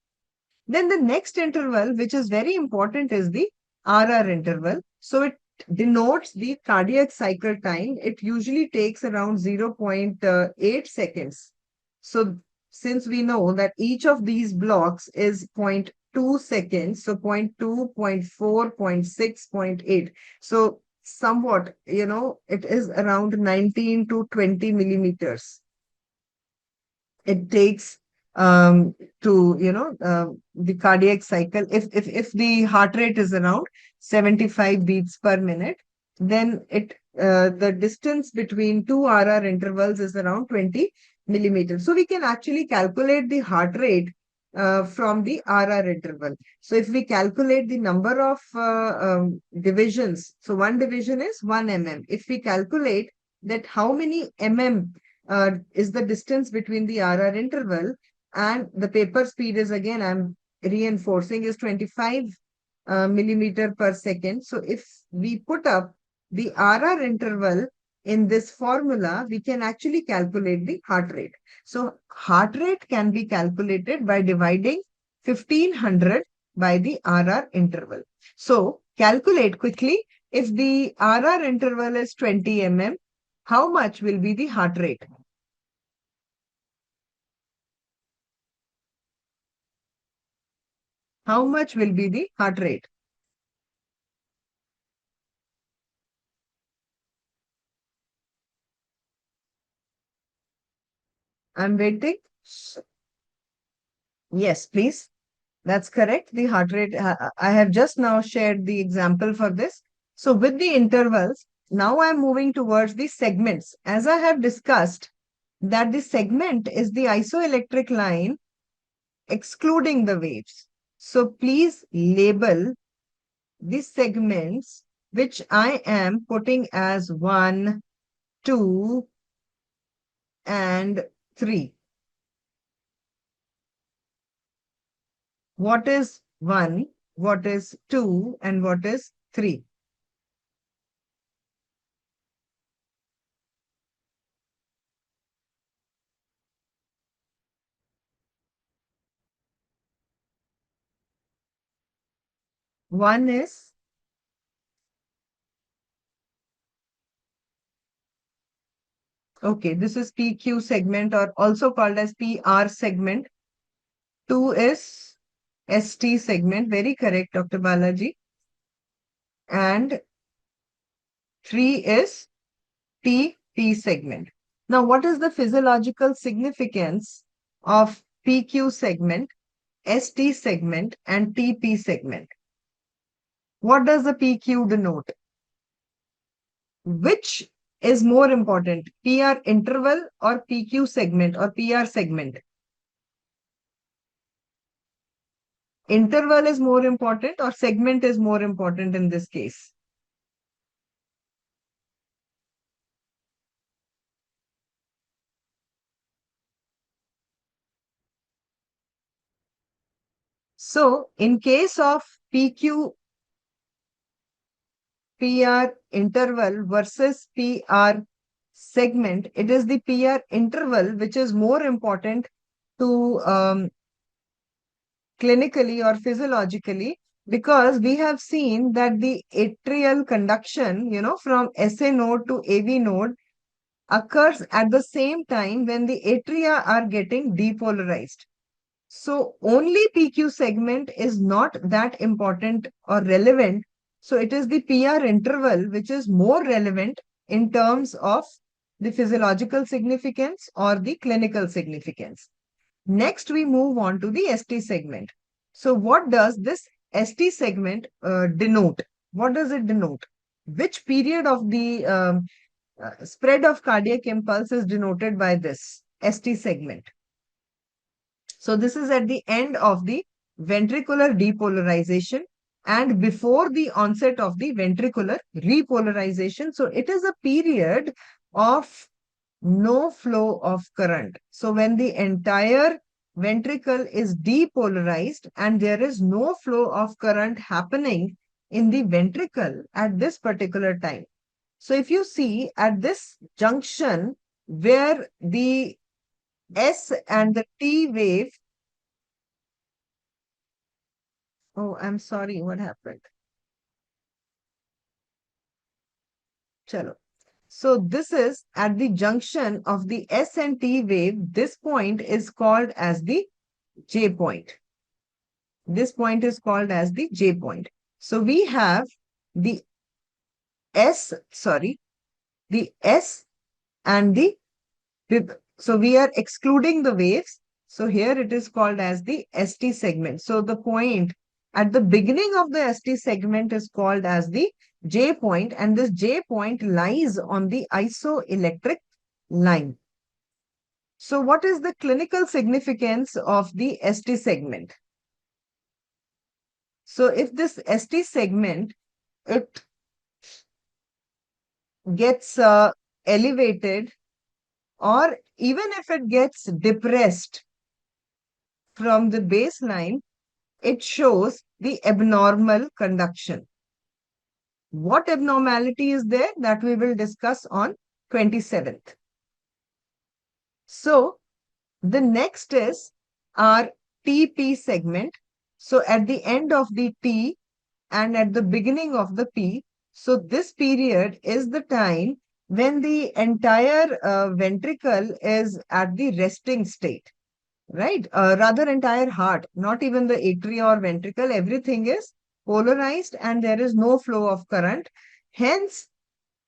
Then the next interval, which is very important, is the RR interval. So it denotes the cardiac cycle time. It usually takes around 0.8 seconds. So since we know that each of these blocks is zero point 0.2 seconds, so 0.2, 0.4, 0.6, 0.8. So somewhat, it is around 19 to 20 millimeters. It takes to the cardiac cycle. If the heart rate is around 75 beats per minute, then the distance between two RR intervals is around 20 millimeters. So we can actually calculate the heart rate from the RR interval. So if we calculate the number of divisions, so one division is 1 mm. If we calculate that how many mm is the distance between the RR interval, and the paper speed is, again, I'm reinforcing, is 25 millimeter per second. So if we put up the RR interval in this formula, we can actually calculate the heart rate. So heart rate can be calculated by dividing 1500 by the RR interval. So calculate quickly. If the RR interval is 20 mm, how much will be the heart rate? How much will be the heart rate? I'm waiting. Yes, please. That's correct. The heart rate, I have just now shared the example for this. So with the intervals, now I'm moving towards the segments. As I have discussed, that the segment is the isoelectric line excluding the waves. So please label the segments which I am putting as 1, 2, and 3. What is 1, what is 2, and what is 3? One is, okay, this is PQ segment, or also called as PR segment. 2 is ST segment, very correct, Dr. Balaji. And 3 is TP segment. Now, what is the physiological significance of PQ segment, ST segment, and TP segment? What does the PQ denote? Which is more important, PR interval or PQ segment or PR segment? Interval is more important or segment is more important in this case? So in case of PQ PR interval versus PR segment, it is the PR interval which is more important to clinically or physiologically, because we have seen that the atrial conduction, from SA node to AV node occurs at the same time when the atria are getting depolarized. So only PQ segment is not that important or relevant. So it is the PR interval which is more relevant in terms of the physiological significance or the clinical significance. Next, we move on to the ST segment. So what does this ST segment denote? What does it denote? Which period of the spread of cardiac impulse is denoted by this ST segment? So this is at the end of the ventricular depolarization and before the onset of the ventricular repolarization. So it is a period of no flow of current. So when the entire ventricle is depolarized and there is no flow of current happening in the ventricle at this particular time. So if you see at this junction where the S and the T wave, oh, I'm sorry, what happened? Chalo. So this is at the junction of the S and T wave. This point is called as the J point. This point is called as the J point. So we have the the S and the, so we are excluding the waves. So here it is called as the ST segment. So the point at the beginning of the ST segment is called as the J point, and this J point lies on the isoelectric line. So what is the clinical significance of the ST segment? So if this ST segment, it gets elevated, or even if it gets depressed from the baseline, it shows the abnormal conduction. What abnormality is there? That we will discuss on 27th. So the next is our TP segment. So at the end of the T and at the beginning of the P, so this period is the time when the entire ventricle is at the resting state, right? Rather entire heart, not even the atria or ventricle, everything is polarized and there is no flow of current. Hence,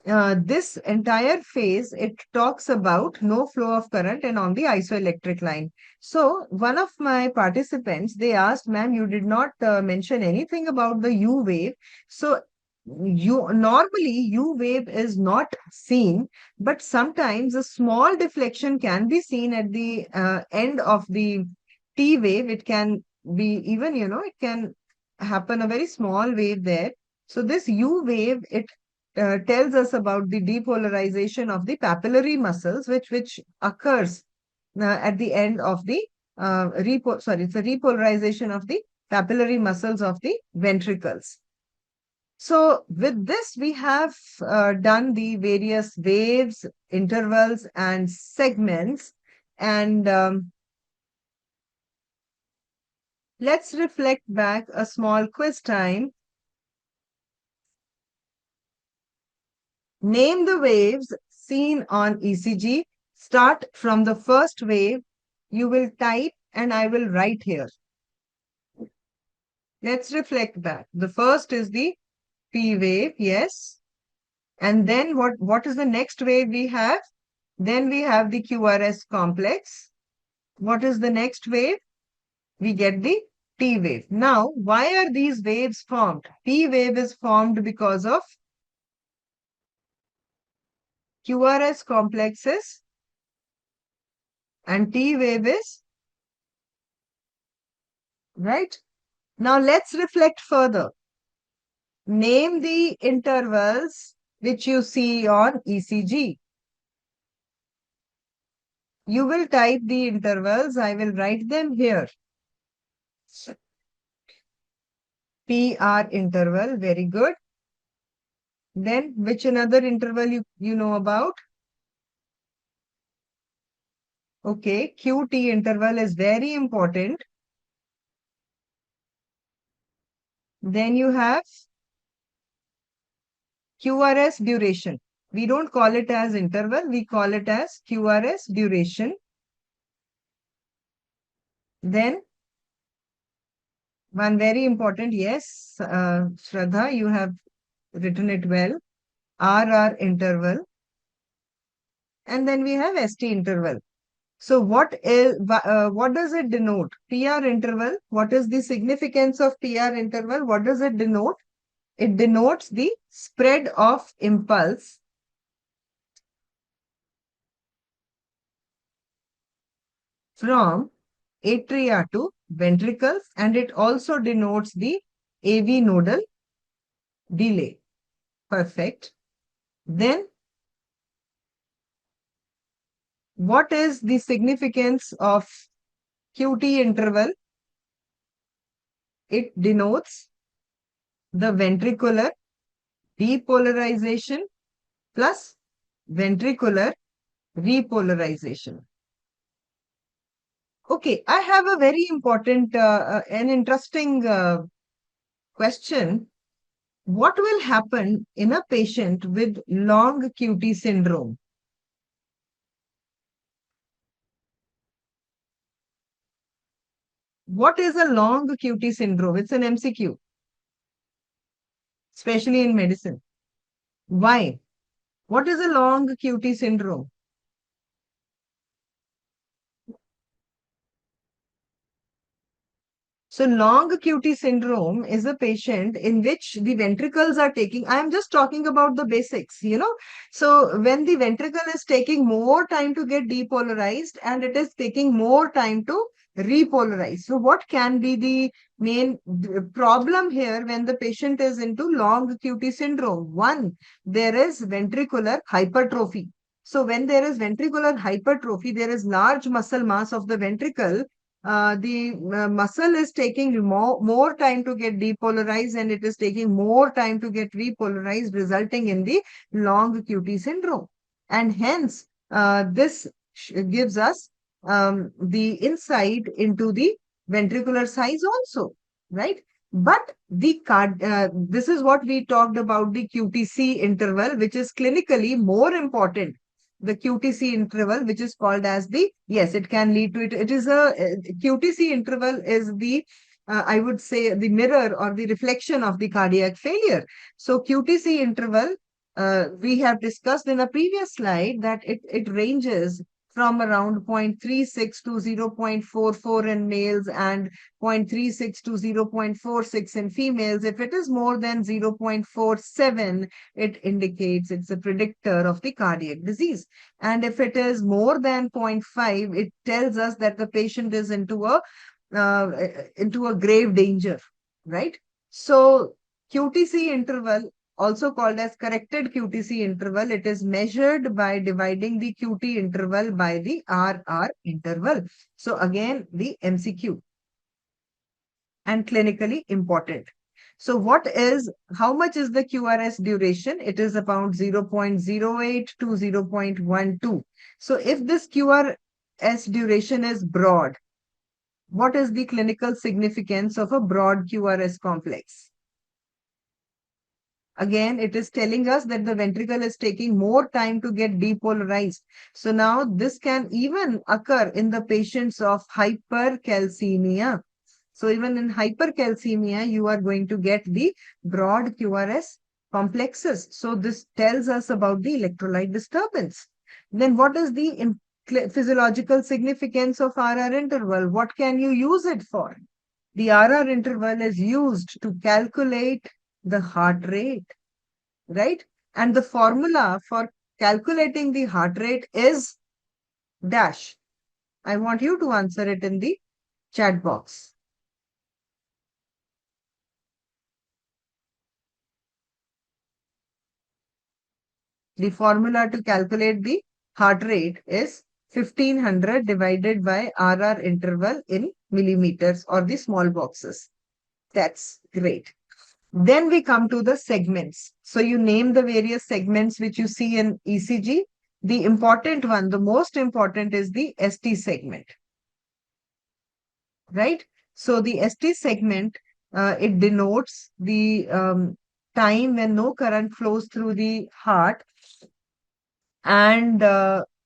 this entire phase, it talks about no flow of current and on the isoelectric line. So one of my participants, they asked, ma'am, you did not mention anything about the U wave. So normally U wave is not seen, but sometimes a small deflection can be seen at the end of the T wave. It can be even, it can happen a very small wave there. So this U wave, it tells us about the depolarization of the papillary muscles, which occurs at the end of the it's the repolarization of the papillary muscles of the ventricles. So with this, we have done the various waves, intervals, and segments. And let's reflect back a small quiz time. Name the waves seen on ECG. Start from the first wave. You will type and I will write here. Let's reflect back. The first is the P wave, yes. And then what is the next wave we have? Then we have the QRS complex. What is the next wave? We get the T wave. Now, why are these waves formed? P wave is formed because of QRS complexes and T wave is, right? Now let's reflect further. Name the intervals which you see on ECG. You will type the intervals. I will write them here. PR interval, very good. Then which another interval you know about? Okay, QT interval is very important. Then you have QRS duration. We don't call it as interval, we call it as QRS duration. Then one very important, yes, Shraddha, you have written it well. RR interval. And then we have ST interval. So what does it denote? PR interval. What is the significance of PR interval? What does it denote? It denotes the spread of impulse from atria to ventricles, and it also denotes the AV nodal delay. Perfect. Then what is the significance of QT interval? It denotes the ventricular depolarization plus ventricular repolarization. Okay, I have a very important and interesting question. What will happen in a patient with long QT syndrome? What is a long QT syndrome? It's an MCQ, especially in medicine. Why? What is a long QT syndrome? So long QT syndrome is a patient in which the ventricles are taking, I am just talking about the basics, you know. So when the ventricle is taking more time to get depolarized and it is taking more time to repolarize. So what can be the main problem here when the patient is into long QT syndrome? One, there is ventricular hypertrophy. So when there is ventricular hypertrophy, there is large muscle mass of the ventricle. The muscle is taking more time to get depolarized and it is taking more time to get repolarized, resulting in the long QT syndrome. And hence, this gives us the insight into the ventricular size also, right? But this is what we talked about, the QTC interval, which is clinically more important. The QTC interval, which is called as the, yes, it can lead to it. It is QTC interval is the, I would say, the mirror or the reflection of the cardiac failure. So QTC interval, we have discussed in a previous slide that it ranges from around 0.36 to 0.44 in males and 0.36 to 0.46 in females. If it is more than 0.47, it indicates it's a predictor of the cardiac disease. And if it is more than 0.5, it tells us that the patient is uh, into a grave danger, right? So QTC interval, also called as corrected QTC interval, it is measured by dividing the QT interval by the RR interval. So again, the MCQ and clinically important. So how much is the QRS duration? It is about 0.08 to 0.12. So if this QRS duration is broad, what is the clinical significance of a broad QRS complex? Again, it is telling us that the ventricle is taking more time to get depolarized. So now this can even occur in the patients of hypercalcemia. So even in hypercalcemia, you are going to get the broad QRS complexes. So this tells us about the electrolyte disturbance. Then what is the physiological significance of RR interval? What can you use it for? The RR interval is used to calculate the heart rate, right? And the formula for calculating the heart rate is dash. I want you to answer it in the chat box. The formula to calculate the heart rate is 1500 divided by RR interval in millimeters or the small boxes. That's great. Then we come to the segments. So you name the various segments which you see in ECG. The important one, the most important is the ST segment, right? So the ST segment, it denotes the time when no current flows through the heart, and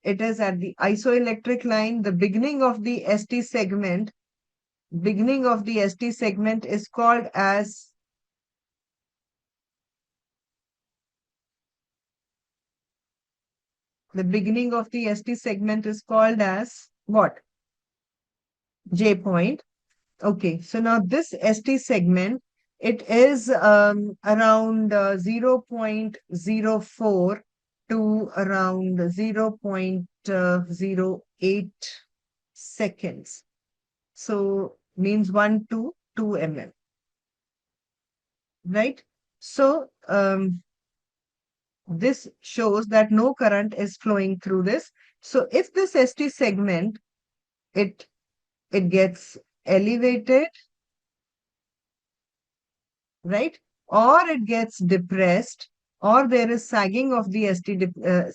it is at the isoelectric line. The beginning of the ST segment is called as the beginning of the ST segment is called as What? J point. Okay, so now this ST segment, it is around 0.04 to around 0.08 seconds. So means 1 to 2 mm, right? So this shows that no current is flowing through this. So if this ST segment, it it gets elevated, right? Or it gets depressed, or there is sagging of the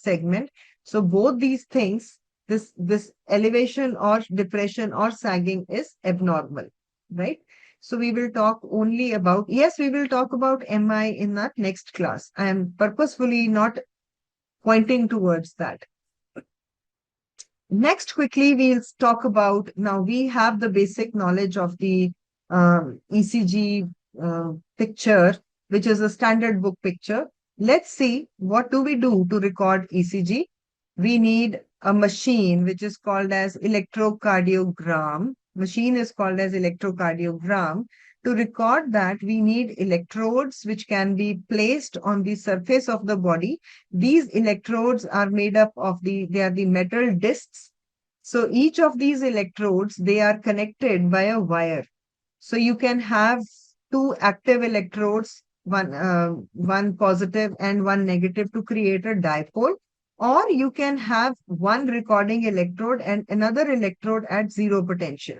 segment. So both these things, this elevation or depression or sagging is abnormal, right? So we will talk only about, yes, we will talk about MI in that next class. I am purposefully not pointing towards that. Next, quickly, we'll talk about, now we have the basic knowledge of the ECG picture, which is a standard book picture. Let's see, what do we do to record ECG? We need a machine which is called as electrocardiogram. Machine is called as electrocardiogram. To record that, we need electrodes which can be placed on the surface of the body. These electrodes are made up of they are the metal discs. So each of these electrodes, they are connected by a wire. So you can have two active electrodes, one positive and one negative, to create a dipole, or you can have one recording electrode and another electrode at zero potential.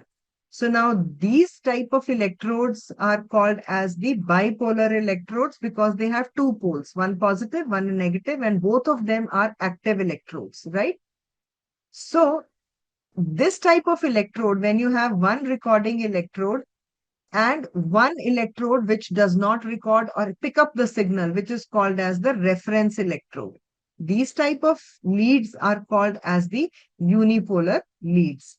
So now these type of electrodes are called as the bipolar electrodes because they have two poles, one positive, one negative, and both of them are active electrodes, right? So this type of electrode, when you have one recording electrode and one electrode which does not record or pick up the signal, which is called as the reference electrode. These type of leads are called as the unipolar leads.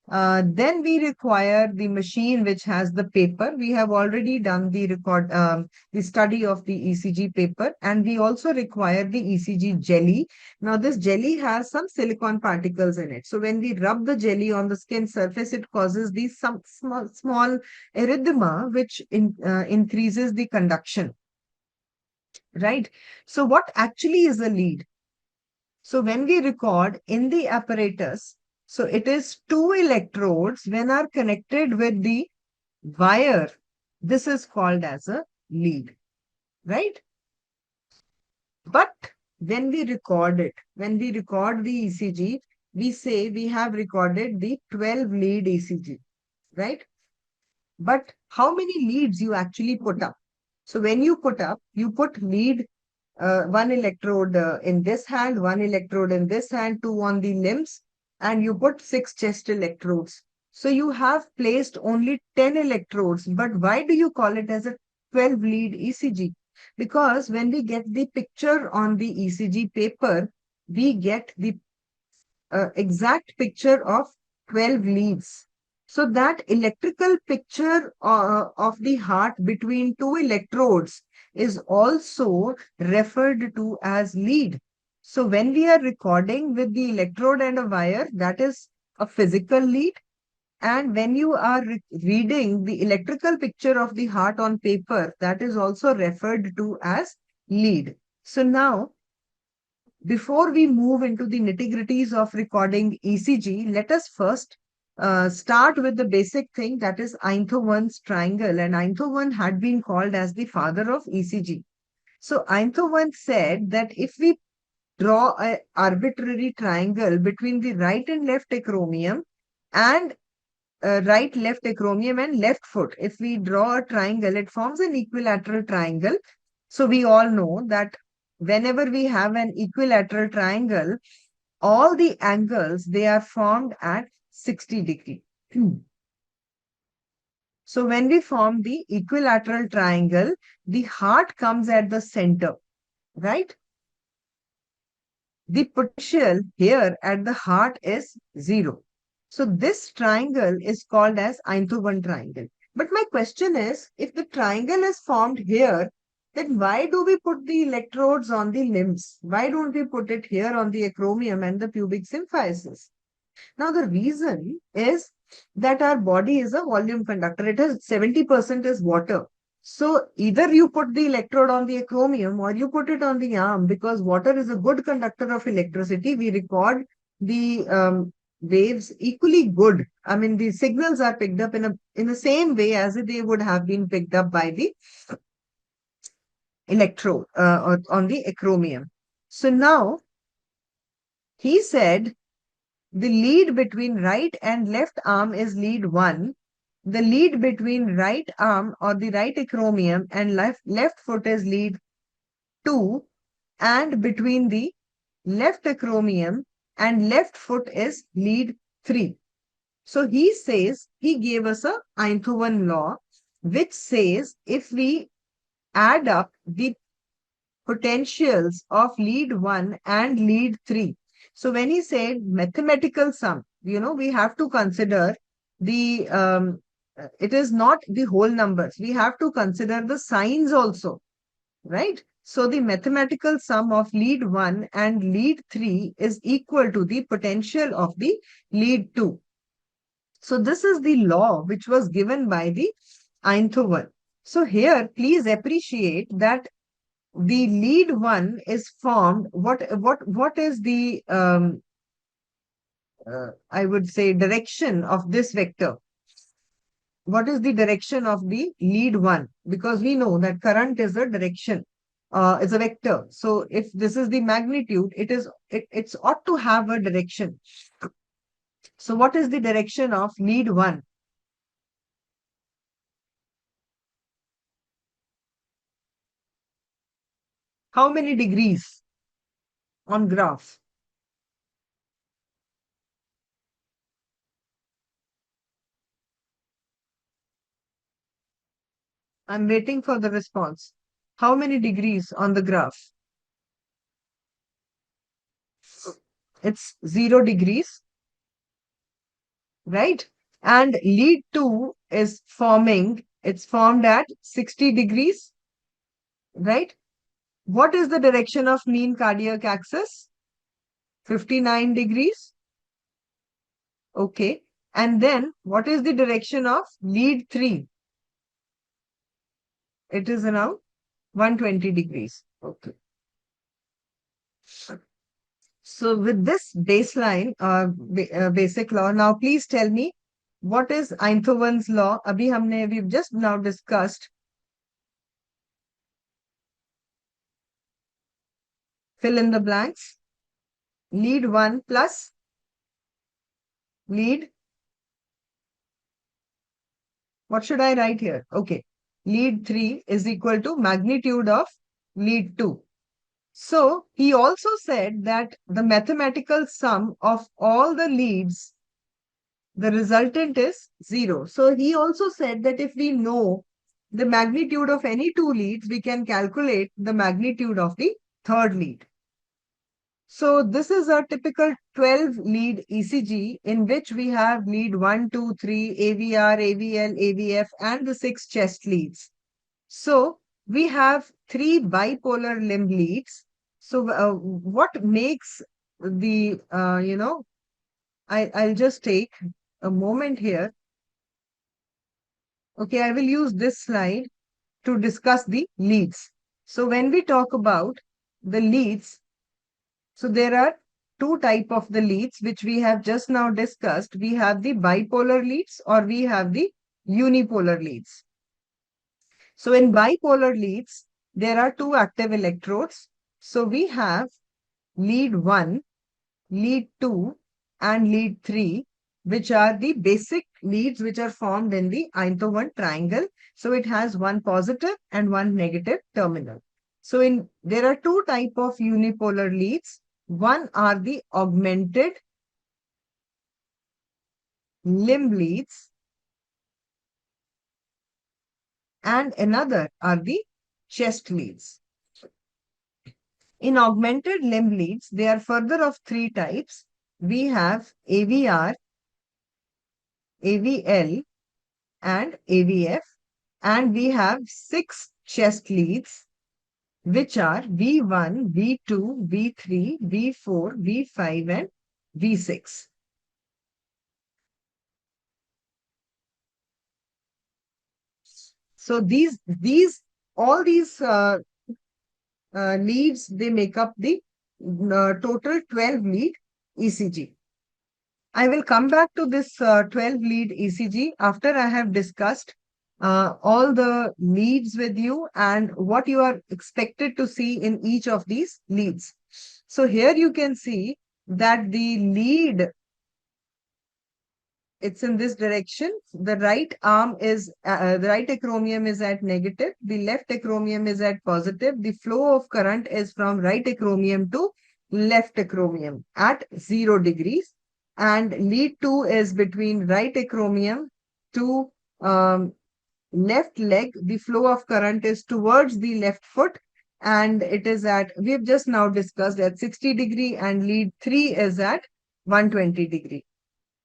Then we require the machine which has the paper. We have already done the study of the ECG paper, and we also require the ECG jelly. Now, this jelly has some silicon particles in it. So when we rub the jelly on the skin surface, it causes these some small erythema, which increases the conduction, right? So what actually is a lead? So when we record in the apparatus, so it is two electrodes when are connected with the wire. This is called as a lead, right? But when we record it, when we record the ECG, we say we have recorded the 12 lead ECG, right? But how many leads you actually put up? So when you put up, you put lead, one electrode in this hand, one electrode in this hand, two on the limbs, and you put six chest electrodes. So you have placed only 10 electrodes. But why do you call it as a 12 lead ECG? Because when we get the picture on the ECG paper, we get the exact picture of 12 leads. So that electrical picture of the heart between two electrodes is also referred to as lead. So when we are recording with the electrode and a wire, that is a physical lead. And when you are reading the electrical picture of the heart on paper, that is also referred to as lead. So now, before we move into the nitty-gritties of recording ECG, let us first start with the basic thing, that is Einthoven's triangle. And Einthoven had been called as the father of ECG. So Einthoven said that if we draw an arbitrary triangle between the right and left acromion and right, left acromion and left foot, if we draw a triangle, it forms an equilateral triangle. So we all know that whenever we have an equilateral triangle, all the angles, they are formed at 60 degree. So when we form the equilateral triangle, the heart comes at the center, right? The potential here at the heart is 0. So this triangle is called as Einthoven triangle. But my question is, if the triangle is formed here, then why do we put the electrodes on the limbs? Why don't we put it here on the acromion and the pubic symphysis? Now, the reason is that our body is a volume conductor. It has 70% is water. So either you put the electrode on the acromion or you put it on the arm, because water is a good conductor of electricity. We record the waves equally good. I mean, the signals are picked up in the same way as if they would have been picked up by the electrode or on the acromion. So now he said the lead between right and left arm is lead 1. The lead between right arm or the right acromion and left foot is lead 2. And between the left acromion and left foot is lead 3. So he says, he gave us a Einthoven law, which says if we add up the potentials of lead 1 and lead 3. So when he said mathematical sum, we have to consider it is not the whole numbers. We have to consider the signs also, right? So the mathematical sum of lead 1 and lead 3 is equal to the potential of the lead 2. So this is the law which was given by the Einthoven. So here, please appreciate that the lead 1 is formed. What is the I would say direction of this vector? What is the direction of the lead 1? Because we know that current is a direction, is a vector. So if this is the magnitude, it's ought to have a direction. So what is the direction of lead 1? How many degrees on graph? I'm waiting for the response. How many degrees on the graph? It's 0 degrees, right? And lead 2 is it's formed at 60 degrees, right? What is the direction of mean cardiac axis? 59 degrees. Okay. And then what is the direction of lead 3? It is around 120 degrees. Okay. So with this baseline, basic law, now please tell me what is Einthoven's law? We've just now discussed. Fill in the blanks. Lead 1 plus lead. What should I write here? Okay. Lead 3 is equal to magnitude of lead 2. So he also said that the mathematical sum of all the leads, the resultant is 0. So he also said that if we know the magnitude of any two leads, we can calculate the magnitude of the third lead. So this is a typical 12 lead ECG in which we have lead 1, 2, 3, AVR, AVL, AVF, and the 6 chest leads. So we have 3 bipolar limb leads. So what makes I'll just take a moment here. Okay, I will use this slide to discuss the leads. So when we talk about the leads, so there are two type of the leads which we have just now discussed. We have the bipolar leads or we have the unipolar leads. So in bipolar leads, there are two active electrodes. So we have lead 1, lead 2, and lead 3, which are the basic leads which are formed in the Einthoven triangle. So it has one positive and one negative terminal. So there are two type of unipolar leads. One are the augmented limb leads and another are the chest leads. In augmented limb leads, they are further of three types. We have AVR, AVL, and AVF, and we have 6 chest leads, which are V1, V2, V3, V4, V5, and V6. So all these leads, they make up the total 12 lead ECG. I will come back to this 12 lead ECG after I have discussed all the leads with you and what you are expected to see in each of these leads. So here you can see that the lead, it's in this direction. The right arm is, the right acromion is at negative. The left acromion is at positive. The flow of current is from right acromion to left acromion at 0 degrees. And lead 2 is between right acromion to left leg. The flow of current is towards the left foot. And it is at, we have just now discussed, at 60 degree, and lead 3 is at 120 degree.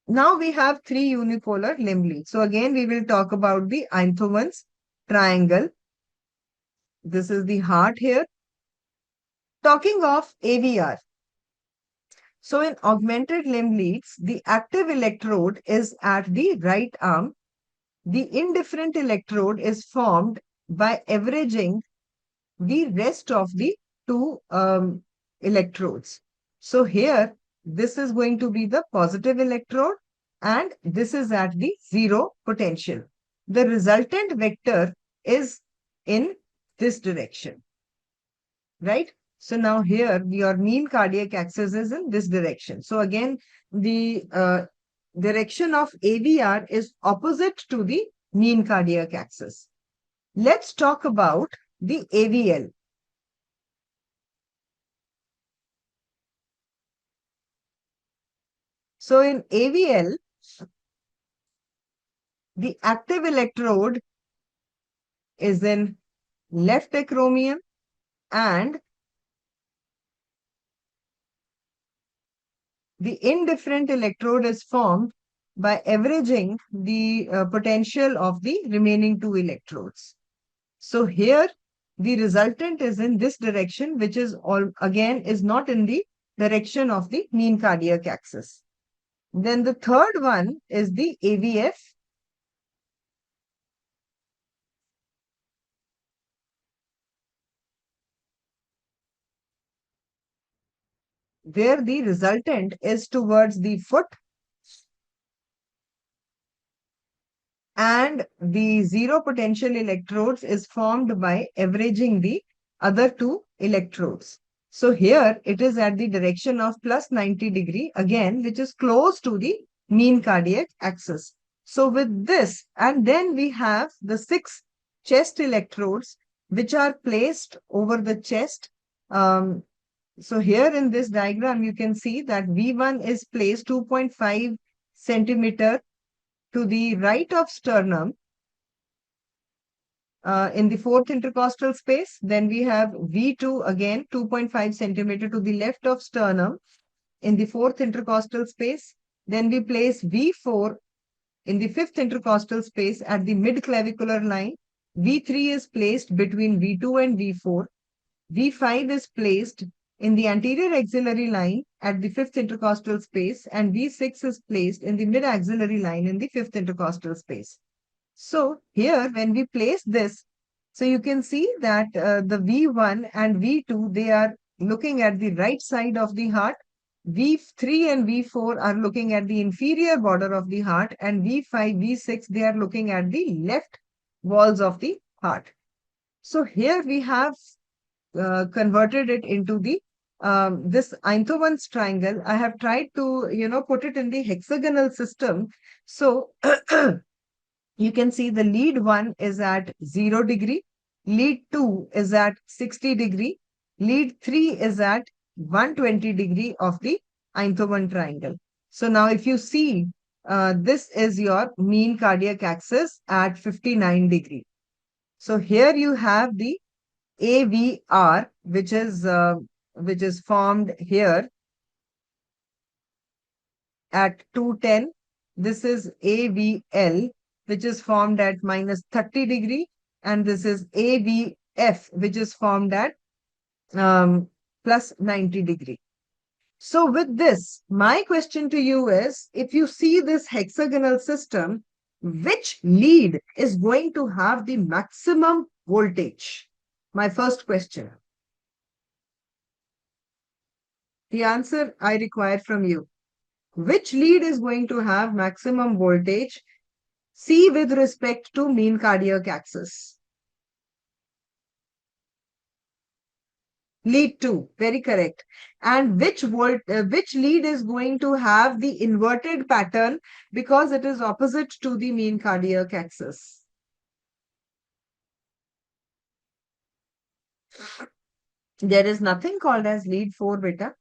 Now we have three unipolar limb leads. So again, we will talk about the Einthoven's triangle. This is the heart here. Talking of AVR. So in augmented limb leads, the active electrode is at the right arm. The indifferent electrode is formed by averaging the rest of the two electrodes. So here, this is going to be the positive electrode and this is at the zero potential. The resultant vector is in this direction, right? So now here, your mean cardiac axis is in this direction. So again, the direction of AVR is opposite to the mean cardiac axis. Let's talk about the AVL. So in AVL, the active electrode is in left acromion and the indifferent electrode is formed by averaging the potential of the remaining two electrodes. So here the resultant is in this direction, which is again is not in the direction of the mean cardiac axis. Then the third one is the AVF. Where the resultant is towards the foot and the zero potential electrodes is formed by averaging the other two electrodes. So here it is at the direction of plus 90 degree again, which is close to the mean cardiac axis. So with this, and then we have the 6 chest electrodes which are placed over the chest. So here in this diagram, you can see that V1 is placed 2.5 centimeter to the right of sternum in the fourth intercostal space. Then we have V2 again 2.5 centimeter to the left of sternum in the fourth intercostal space. Then we place V4 in the fifth intercostal space at the mid-clavicular line. V3 is placed between V2 and V4. V5 is placed in the anterior axillary line at the fifth intercostal space, and V6 is placed in the mid-axillary line in the fifth intercostal space. So here, when we place this, so you can see that the V1 and V2, they are looking at the right side of the heart. V3 and V4 are looking at the inferior border of the heart, and V5, V6, they are looking at the left walls of the heart. So here we have converted it into the this Einthoven's triangle. I have tried to, put it in the hexagonal system. So you can see the lead 1 is at 0 degree, lead 2 is at 60 degree, lead 3 is at 120 degree of the Einthoven triangle. So now if you see, this is your mean cardiac axis at 59 degree. So here you have the AVR, which is formed here at 210. This is AVL, which is formed at minus 30 degree, and this is AVF, which is formed at plus 90 degree. So with this, my question to you is, if you see this hexagonal system, Which lead is going to have the maximum voltage? My first question. The answer I require from you. Which lead is going to have maximum voltage? C with respect to mean cardiac axis. Lead 2, very correct. And which lead is going to have the inverted pattern because it is opposite to the mean cardiac axis? There is nothing called as lead 4, beta.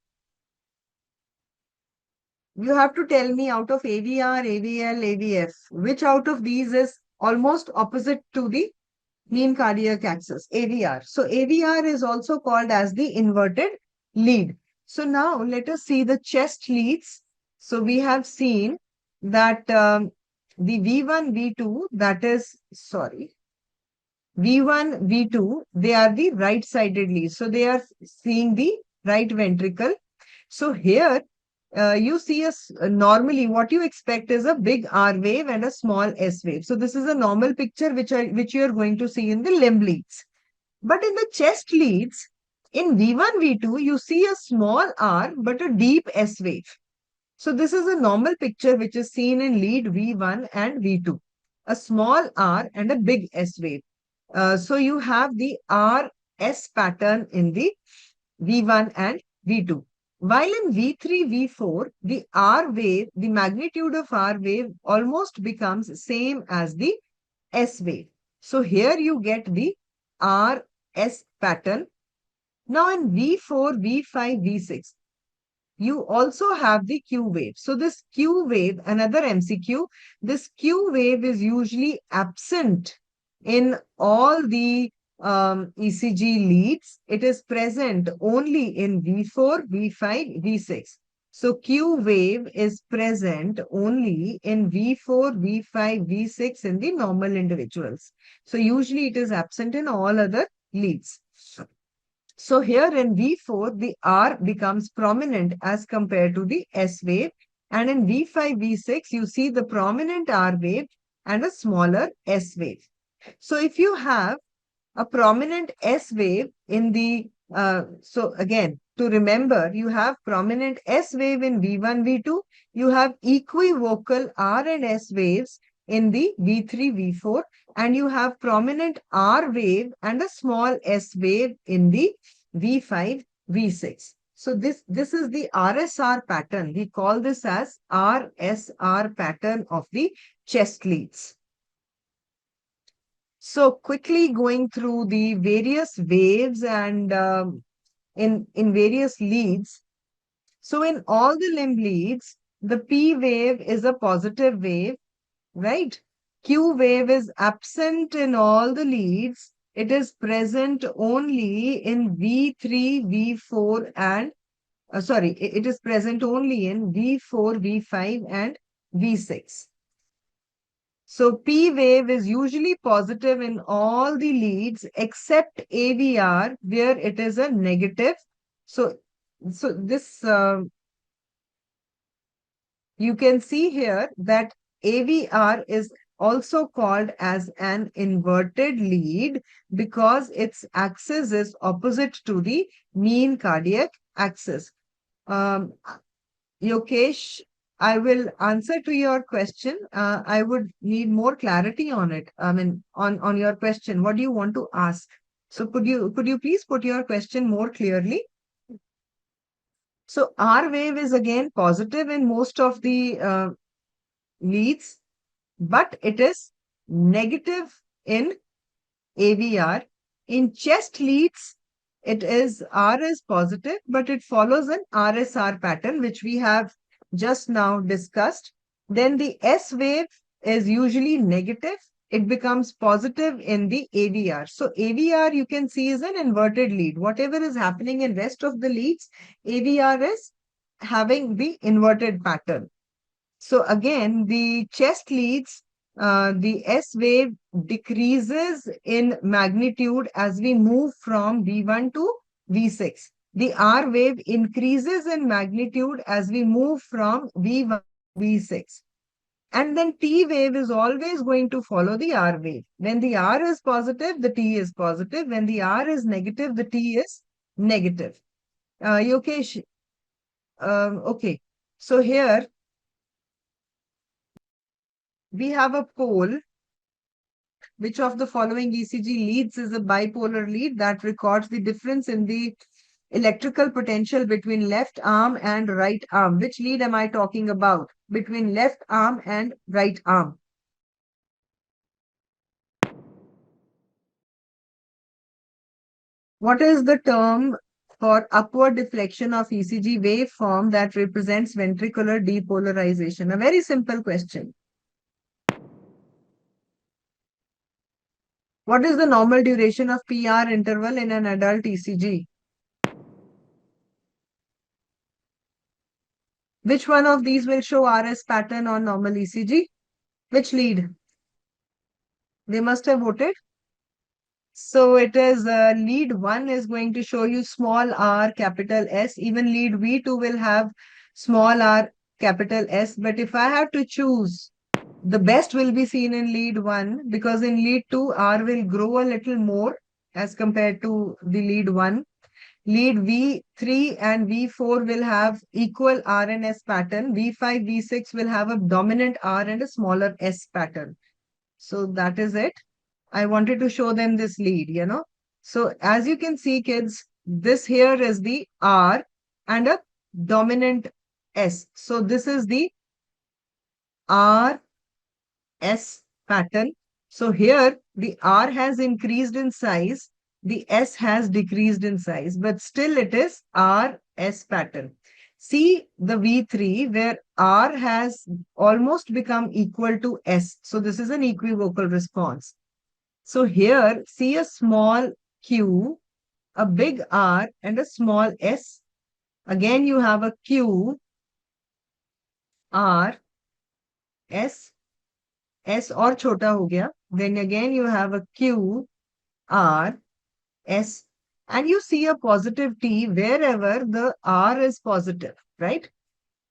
You have to tell me out of AVR, AVL, AVF, which out of these is almost opposite to the mean cardiac axis, AVR. So AVR is also called as the inverted lead. So now let us see the chest leads. So we have seen that the V1, V2, that is, sorry, V1, V2, they are the right-sided leads. So they are seeing the right ventricle. So here you see normally what you expect is a big R wave and a small S wave. So this is a normal picture which you are going to see in the limb leads. But in the chest leads, in V1, V2, you see a small R but a deep S wave. So this is a normal picture which is seen in lead V1 and V2. A small R and a big S wave. So you have the RS pattern in the V1 and V2. While in V3, V4, the R wave, the magnitude of R wave almost becomes same as the S wave. So here you get the RS pattern. Now in V4, V5, V6, you also have the Q wave. So this Q wave, another MCQ, this Q wave is usually absent in all the ECG leads. It is present only in V4, V5, V6. So Q wave is present only in V4, V5, V6 in the normal individuals. So usually it is absent in all other leads. So here in V4, the R becomes prominent as compared to the S wave. And in V5, V6, you see the prominent R wave and a smaller S wave. So if you have a prominent S wave in the, so again, to remember, you have prominent S wave in V1, V2, you have equivocal R and S waves in the V3, V4, and you have prominent R wave and a small S wave in the V5, V6. So this is the RSR pattern. We call this as RSR pattern of the chest leads. So quickly going through the various waves and in various leads. So in all the limb leads, the P wave is a positive wave, right? Q wave is absent in all the leads. It is present only in V3, V4 and it is present only in V4, V5 and V6. So P wave is usually positive in all the leads except AVR where it is a negative. So this you can see here that AVR is also called as an inverted lead because its axis is opposite to the mean cardiac axis. Um, Yokesh, I will answer to your question. I would need more clarity on it. I mean, on your question, what do you want to ask? So could you please put your question more clearly? So R wave is again positive in most of the leads, but it is negative in AVR. In chest leads, it is R is positive, but it follows an RSR pattern, which we have just now discussed. Then the S wave is usually negative. It becomes positive in the AVR. So AVR you can see is an inverted lead. Whatever is happening in rest of the leads, AVR is having the inverted pattern. So again, the chest leads, the S wave decreases in magnitude as we move from V1 to V6. The R wave increases in magnitude as we move from V1 to V6. And then T wave is always going to follow the R wave. When the R is positive, the T is positive. When the R is negative, the T is negative. Yokesh, okay. So here we have a pole. Which of the following ECG leads is a bipolar lead that records the difference in the electrical potential between left arm and right arm? Which lead am I talking about? Between left arm and right arm. What is the term for upward deflection of ECG waveform that represents ventricular depolarization? A very simple question. What is the normal duration of PR interval in an adult ECG? Which one of these will show RS pattern on normal ECG? Which lead? They must have voted. So it is lead 1 is going to show you small r capital S. Even lead V2 will have small r capital S. But if I have to choose, the best will be seen in lead 1 because in lead 2, R will grow a little more as compared to the lead 1. Lead V3 and V4 will have equal R and S pattern. V5, V6 will have a dominant R and a smaller S pattern. So that is it. I wanted to show them this lead. So as you can see, kids, this here is the R and a dominant S. So this is the R S pattern. So here the R has increased in size, the S has decreased in size, but still it is R S pattern. See the V3 where R has almost become equal to S. So this is an equivocal response. So here see a small Q, a big R and a small S. Again you have a Q, R, S, S और छोटा हो गया. Then again you have a Q, R, S, and you see a positive T wherever the R is positive, right?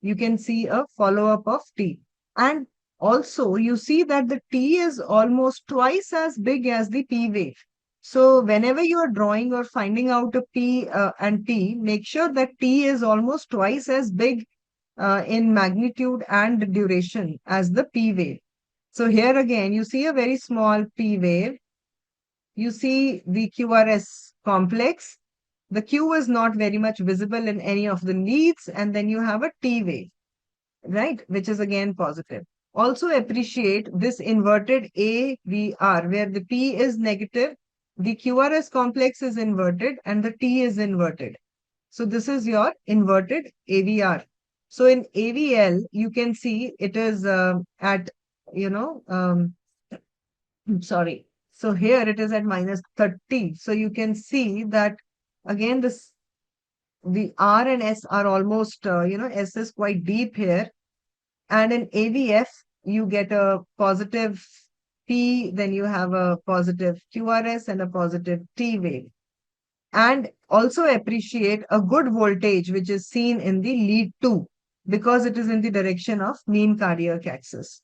You can see a follow-up of T. And also you see that the T is almost twice as big as the P wave. So whenever you are drawing or finding out a P and T, make sure that T is almost twice as big in magnitude and duration as the P wave. So here again, you see a very small P wave. You see the QRS complex. The Q is not very much visible in any of the leads. And then you have a T wave, right? Which is again positive. Also appreciate this inverted AVR where the P is negative, the QRS complex is inverted and the T is inverted. So this is your inverted AVR. So in AVL, you can see it is at, you know, sorry. So here it is at minus 30. So you can see that again, the R and S are almost, S is quite deep here. And in AVF, you get a positive P, then you have a positive QRS and a positive T wave. And also appreciate a good voltage, which is seen in the lead 2, because it is in the direction of mean cardiac axis.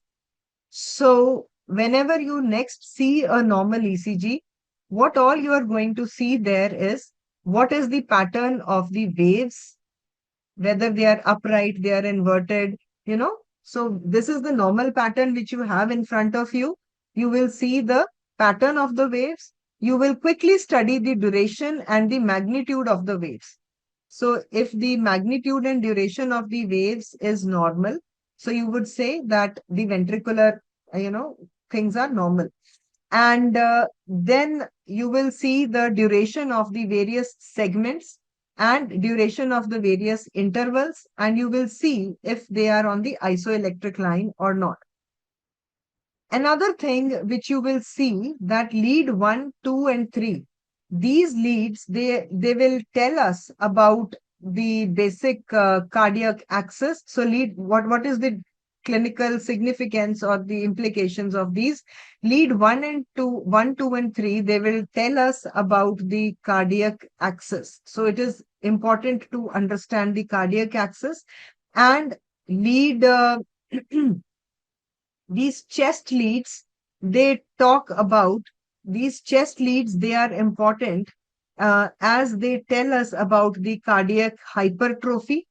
So whenever you next see a normal ECG, what all you are going to see there is what is the pattern of the waves, whether they are upright, they are inverted. So this is the normal pattern which you have in front of you. You will see the pattern of the waves. You will quickly study the duration and the magnitude of the waves. So if the magnitude and duration of the waves is normal, so you would say that the ventricular, things are normal. And then you will see the duration of the various segments and duration of the various intervals, and you will see if they are on the isoelectric line or not. Another thing which you will see that lead 1, 2, and 3, these leads, they will tell us about the basic cardiac axis. So what is the clinical significance or the implications of these? Lead 1 and 2, 1, 2, and 3, they will tell us about the cardiac axis. So it is important to understand the cardiac axis. And lead these chest leads, they talk about these chest leads, they are important as they tell us about the cardiac hypertrophy.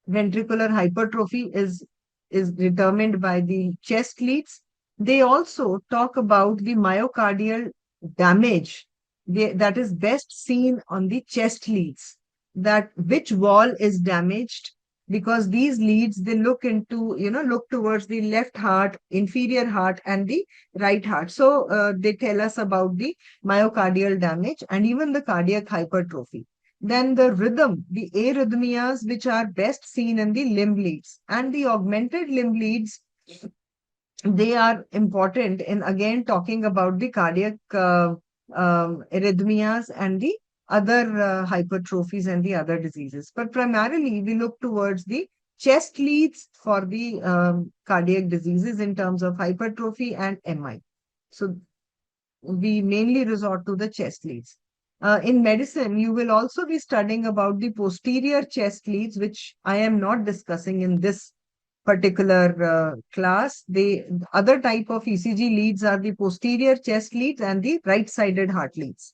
Ventricular hypertrophy is determined by the chest leads. They also talk about the myocardial damage that is best seen on the chest leads, that which wall is damaged, because these leads, they look into, look towards the left heart, inferior heart, and the right heart. So they tell us about the myocardial damage and even the cardiac hypertrophy. Then the rhythm, the arrhythmias, which are best seen in the limb leads, and the augmented limb leads, they are important in again talking about the cardiac arrhythmias and the other hypertrophies and the other diseases. But primarily, we look towards the chest leads for the cardiac diseases in terms of hypertrophy and MI. So we mainly resort to the chest leads. In medicine, you will also be studying about the posterior chest leads, which I am not discussing in this particular class. The other type of ECG leads are the posterior chest leads and the right-sided heart leads.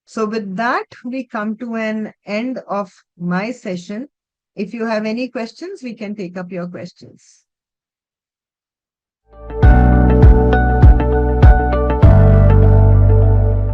So with that, we come to an end of my session. If you have any questions, we can take up your questions.